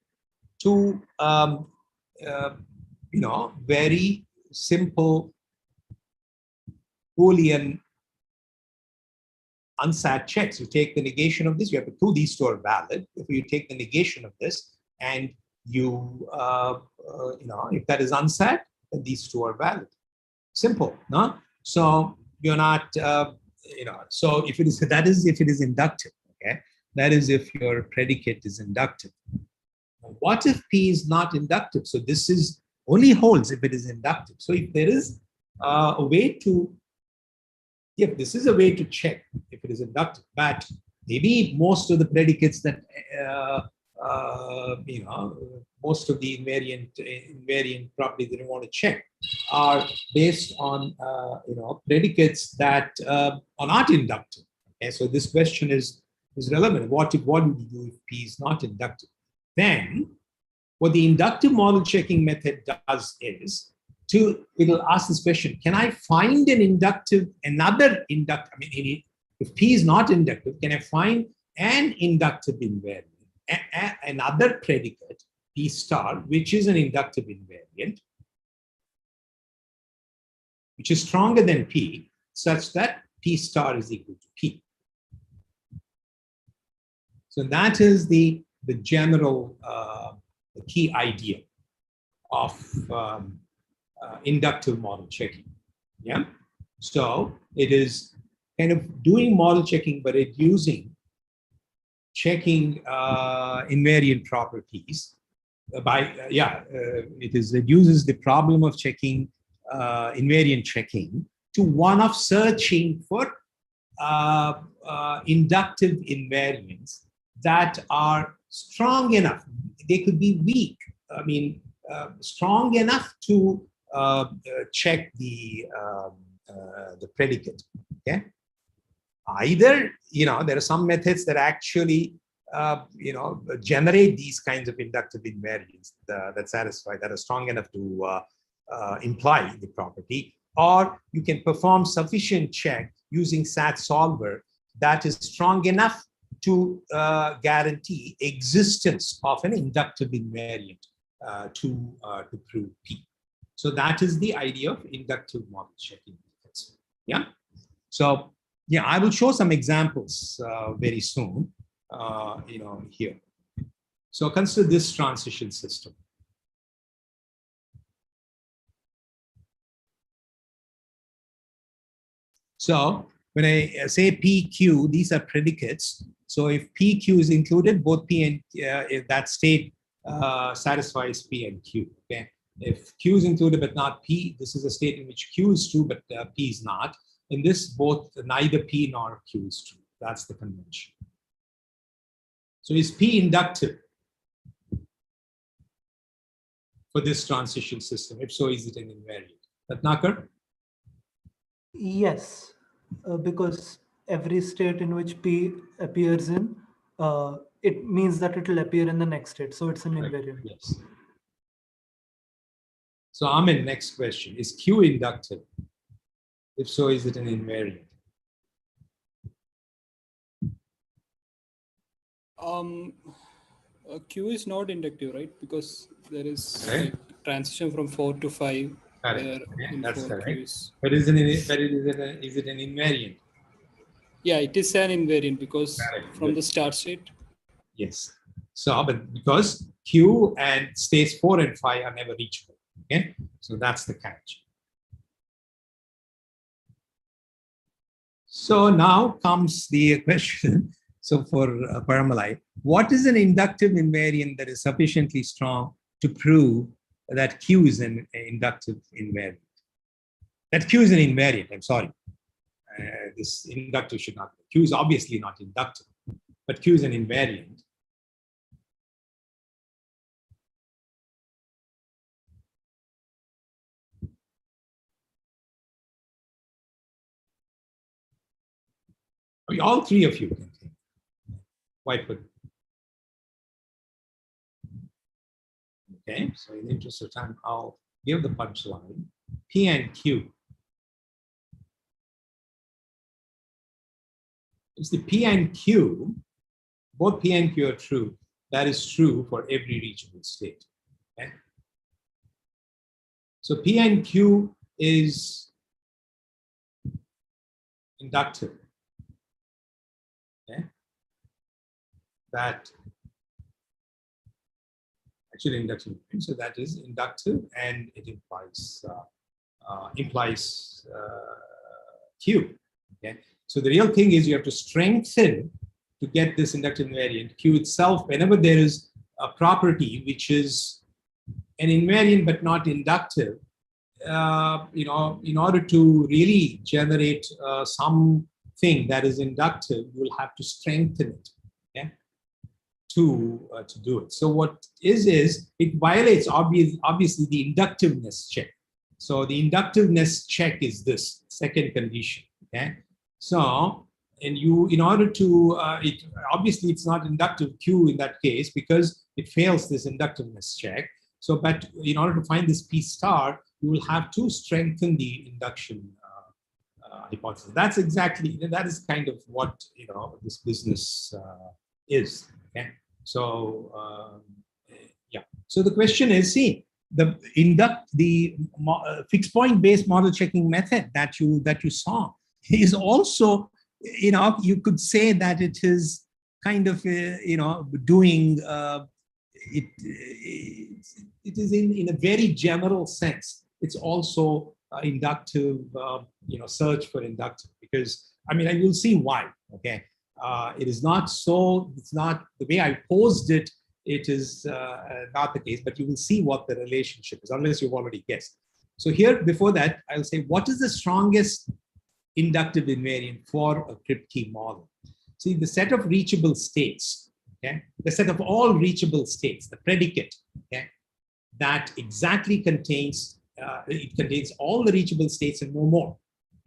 Two, very simple Boolean unsat checks. You take the negation of this, you have to prove these two are valid. If you take the negation of this and you, if that is unsat, then these two are valid. Simple, no? So you're not, so if it is, that is if it is inductive, okay? That is if your predicate is inductive. What if P is not inductive? So this is only holds if it is inductive. So if there is a way to, this is a way to check if it is inductive, but maybe most of the predicates that, most of the invariant properties that you want to check are based on, predicates that are not inductive. Okay, so this question is relevant. What do you do if P is not inductive? Then, what the inductive model checking method does is it'll ask this question: can I find another inductive? I mean, if P is not inductive, can I find an inductive invariant, another predicate P star, which is an inductive invariant, which is stronger than P, such that P star is equal to P. So that is the general, the key idea of inductive model checking. Yeah. So it is kind of doing model checking, but it checking invariant properties it uses the problem of checking invariant checking to one of searching for inductive invariants that are strong enough. They could be weak. I mean, strong enough to check the predicate. Okay. Either, there are some methods that actually, generate these kinds of inductive invariants that are strong enough to imply the property, or you can perform sufficient check using SAT solver that is strong enough to guarantee existence of an inductive invariant to prove P. So that is the idea of inductive model checking methods. Yeah. So yeah, I will show some examples very soon. Here. So consider this transition system. So when I say PQ, these are predicates. So if PQ is included, both P and if that state satisfies P and Q. Okay. If Q is included but not P, this is a state in which Q is true but P is not. In this, neither P nor Q is true. That's the convention. So is P inductive for this transition system? If so, is it an invariant? Ratnakar? Yes, because every state in which P appears in, it means that it will appear in the next state. So it's an Right. invariant. Yes. So Amin, next question. Is Q inductive? If so, is it an invariant? Q is not inductive, right? Because there is Right. like transition from 4 to 5. Correct. Where Yeah, in that's 4 correct. Q is. But is it an invariant? Yeah, it is an invariant because Correct. from Good. the start state. Yes. So, but because Q and states 4 and 5 are never reachable. Okay. So that's the catch. So now comes the question. So for Paramalai, what is an inductive invariant that is sufficiently strong to prove that Q is an inductive invariant? That Q is an invariant, I'm sorry. This inductive should not be. Q is obviously not inductive, but Q is an invariant. I mean, all three of you can think. Why put? Okay, so in the interest of time, I'll give the punchline. P and Q. It's the P and Q, both P and Q are true. That is true for every reachable state. Okay? So P and Q is inductive. Okay? That actually inductive. So that is inductive, and it implies Q. Okay? So the real thing is you have to strengthen to get this inductive invariant. Q itself, whenever there is a property which is an invariant but not inductive, in order to really generate something that is inductive, you will have to strengthen it. Okay? To do it. So what is it violates obviously the inductiveness check. So the inductiveness check is this second condition. Okay. So in order to obviously it's not inductive Q in that case because it fails this inductiveness check. So but in order to find this P star, you will have to strengthen the induction hypothesis. That is kind of what this business is. Okay. So yeah. So the question is, see, the fixed point based model checking method that you saw is also, you could say that it is kind of doing it is in a very general sense. It's also inductive, search for inductive, because I mean, I will see why. Okay. It is not so, it's not the way I posed it, it is not the case, but you will see what the relationship is, unless you've already guessed. So here, before that, I'll say, what is the strongest inductive invariant for a Kripke model? See, the set of reachable states, okay, the set of all reachable states, the predicate, okay, that exactly contains, it contains all the reachable states and no more,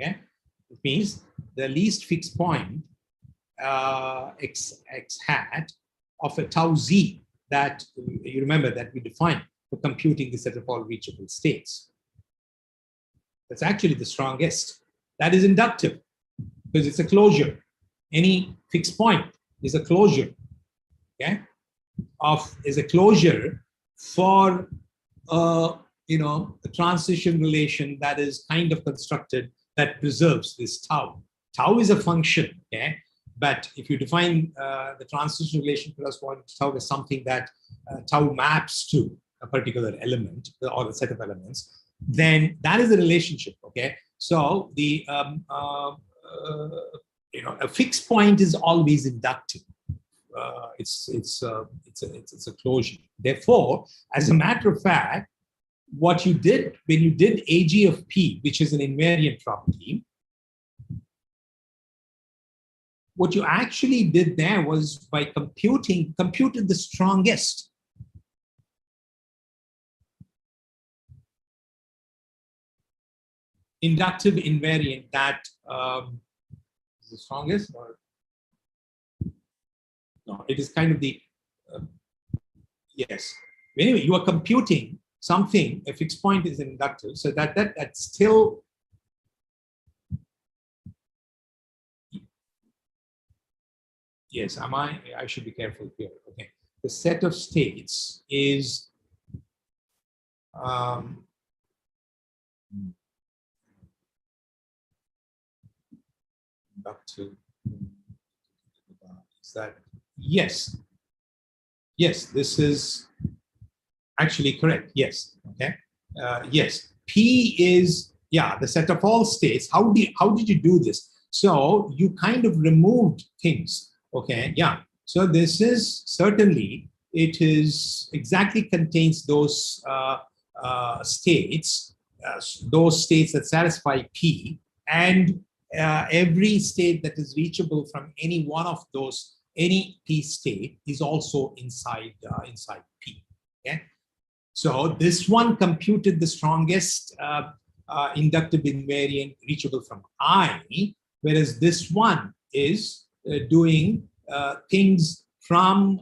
okay? It means the least fixed point x hat of a tau z that you remember that we defined for computing the set of all reachable states. That's actually the strongest. That is inductive because it's a closure. Any fixed point is a closure. Okay, is a closure for a transition relation that is kind of constructed that preserves this tau. Tau is a function. Okay. But if you define the transition relation corresponding to tau as something that tau maps to a particular element or a set of elements, then that is the relationship. Okay, so the a fixed point is always inductive. It's a closure. Therefore, as a matter of fact, what you did when you did AG of P, which is an invariant property, what you actually did there was by computed the strongest. Inductive invariant that the strongest, or no? It is kind of the yes. Anyway, you are computing something. A fixed point is inductive, so that still. Yes, I should be careful here. Okay, the set of states is inductive. Is that yes? Yes, this is actually correct. Yes. Okay. Yes. P is the set of all states. How did you do this? So you kind of removed things. Okay. Yeah. So this is certainly, it is exactly contains those states, those states that satisfy P, and every state that is reachable from any one of those, any P state, is also inside P. Okay. So this one computed the strongest inductive invariant reachable from I, whereas this one is doing things from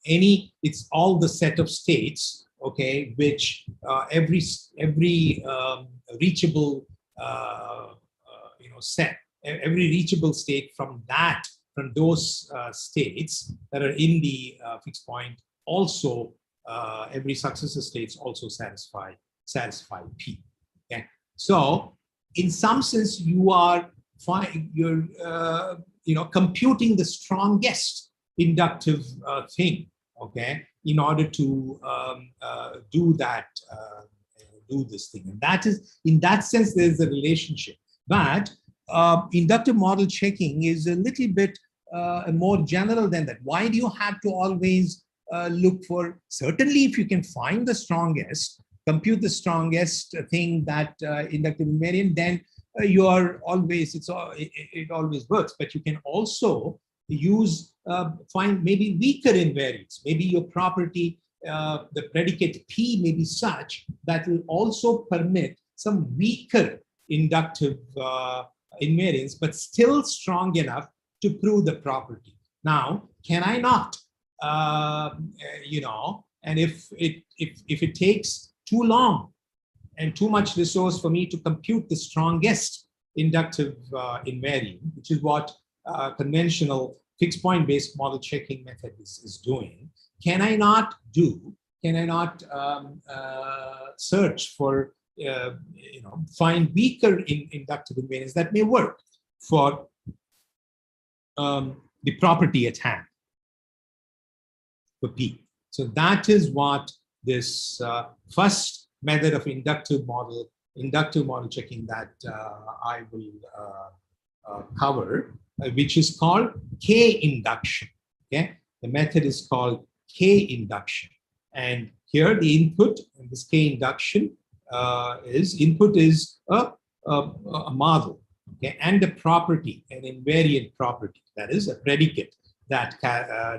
any. It's all the set of states, okay, which every reachable set, every reachable state from those states that are in the fixed point, also every successor states also satisfy P. Okay, so in some sense you are computing the strongest inductive thing, okay, in order to do this thing, and that is, in that sense, there is a relationship. But inductive model checking is a little bit more general than that. Why do you have to always look for, certainly if you can find the strongest, compute the strongest thing, that inductive invariant, then you are always, it always works. But you can also use, find maybe weaker invariants. Maybe your property, the predicate P may be such that will also permit some weaker inductive invariants, but still strong enough to prove the property. Now, can I not? And if it takes too long and too much resource for me to compute the strongest inductive invariant, which is what conventional fixed point based model checking method is doing, can I not search for find weaker inductive invariants that may work for the property at hand for P? So that is what this first method of inductive model checking that I will cover, which is called K induction. Okay, the method is called K induction, and here the input in this K induction is a model, okay, and a property, an invariant property, that is a predicate that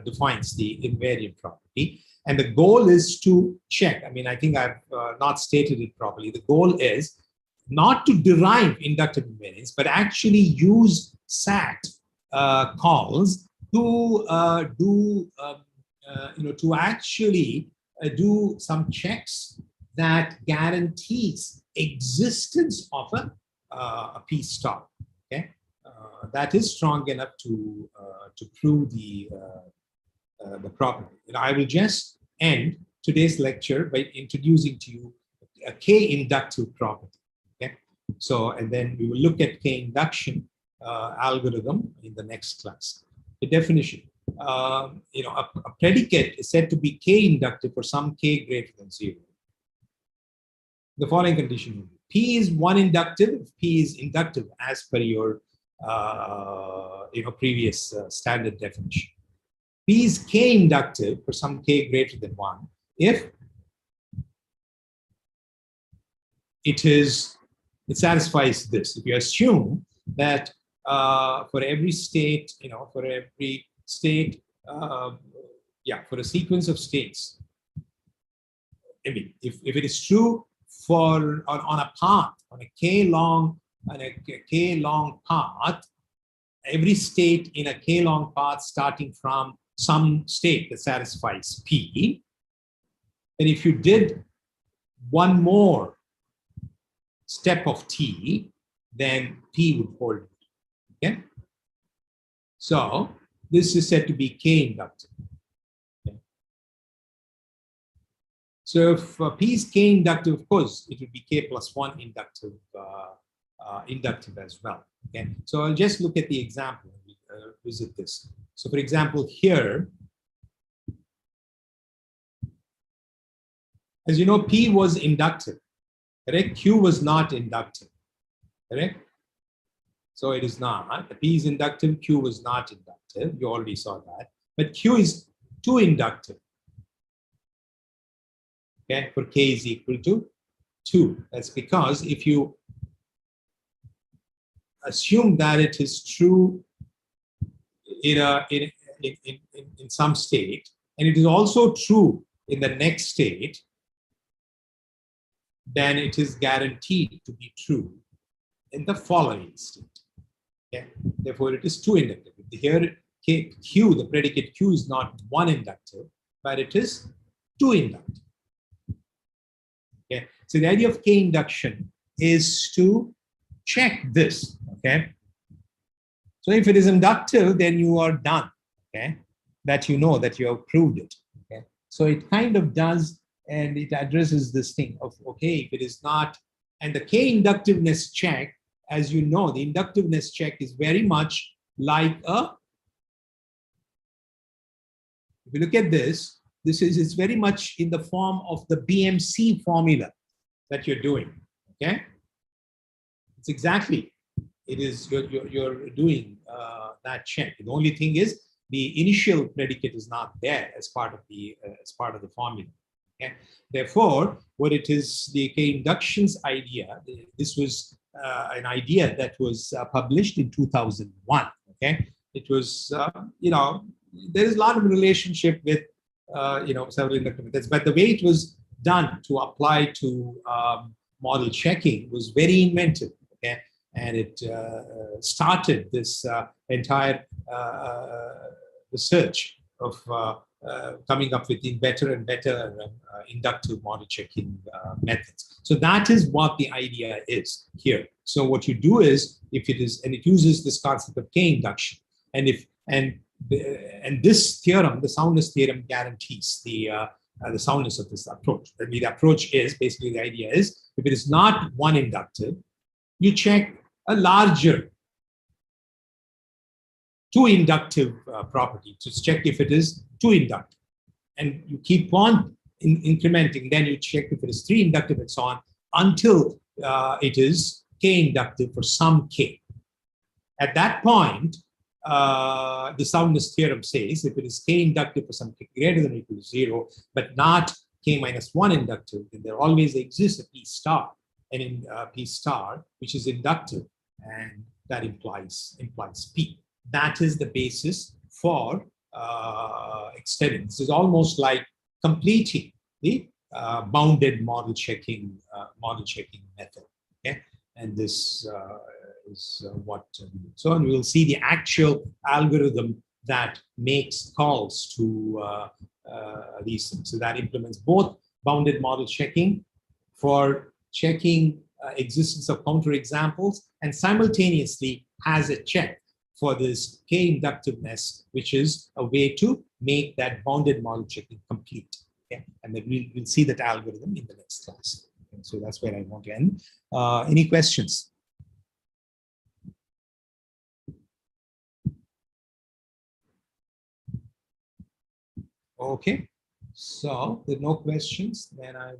defines the invariant property. And the goal is to check, I mean, I think I've not stated it properly. The goal is not to derive inductive invariance, but actually use SAT calls to to actually do some checks that guarantees existence of a P star. Okay, that is strong enough to prove the property. I will just end today's lecture by introducing to you a K inductive property. Okay, so and then we will look at K induction algorithm in the next class. The definition: a predicate is said to be K inductive for some K greater than 0. The following condition: P is one inductive if P is inductive as per your previous standard definition. P is K inductive for some K greater than 1 if it satisfies this. If you assume that for every state, for a sequence of states, I mean, if it is true for on a path, on a K long on a k long path, every state in a k long path starting from some state that satisfies P, and if you did one more step of T, then P would hold. Okay? So this is said to be K inductive. Okay? So if P is K inductive, of course, it would be K plus 1 inductive, inductive as well. Okay? So I'll just look at the example and visit this. So for example, here, as you know, P was inductive, correct? Q was not inductive, correct? So it is not. P is inductive, Q was not inductive. You already saw that. But Q is too inductive. Okay, for K is equal to 2. That's because if you assume that it is true in some state, and it is also true in the next state, then it is guaranteed to be true in the following state. Okay? Therefore, it is 2 inductive. Here, Q, the predicate Q is not 1 inductive, but it is 2 inductive. Okay? So the idea of K induction is to check this. Okay? So if it is inductive, then you are done. Okay? That you know that you have proved it. Okay? So it kind of does, and it addresses this thing of, okay, if it is not, and the K inductiveness check, as you know, the inductiveness check is very much like a, if you look at this, it's very much in the form of the BMC formula that you're doing. Okay? It's exactly, it is, you're doing that check. The only thing is the initial predicate is not there as part of the formula. Okay? Therefore, what it is, the K inductions idea, this was an idea that was published in 2001. Okay, it was there is a lot of relationship with several inductive methods, but the way it was done to apply to model checking was very inventive. Okay, and it started this entire research of coming up with better and better inductive model checking methods. So that is what the idea is here. So what you do is, if it is, and it uses this concept of K induction, and this theorem, the soundness theorem, guarantees the soundness of this approach. I mean, the approach is basically, the idea is, if it is not 1 inductive, you check a larger 2 inductive property to check if it is 2 inductive, and you keep on incrementing. Then you check if it is 3 inductive and so on until it is K inductive for some K. At that point, the soundness theorem says if it is K inductive for some K greater than or equal to 0, but not K minus 1 inductive, then there always exists a P star, and in P star, which is inductive, and that implies P. That is the basis for extending. This is almost like completing the bounded model checking method. Okay, and this is what we do. So, and we will see the actual algorithm that makes calls to these things. So that implements both bounded model checking for checking existence of counterexamples, and simultaneously has a check for this K inductiveness, which is a way to make that bounded model checking complete. Okay? And then we'll see that algorithm in the next class. Okay? So that's where I want to end. Any questions? Okay, so there are no questions, then I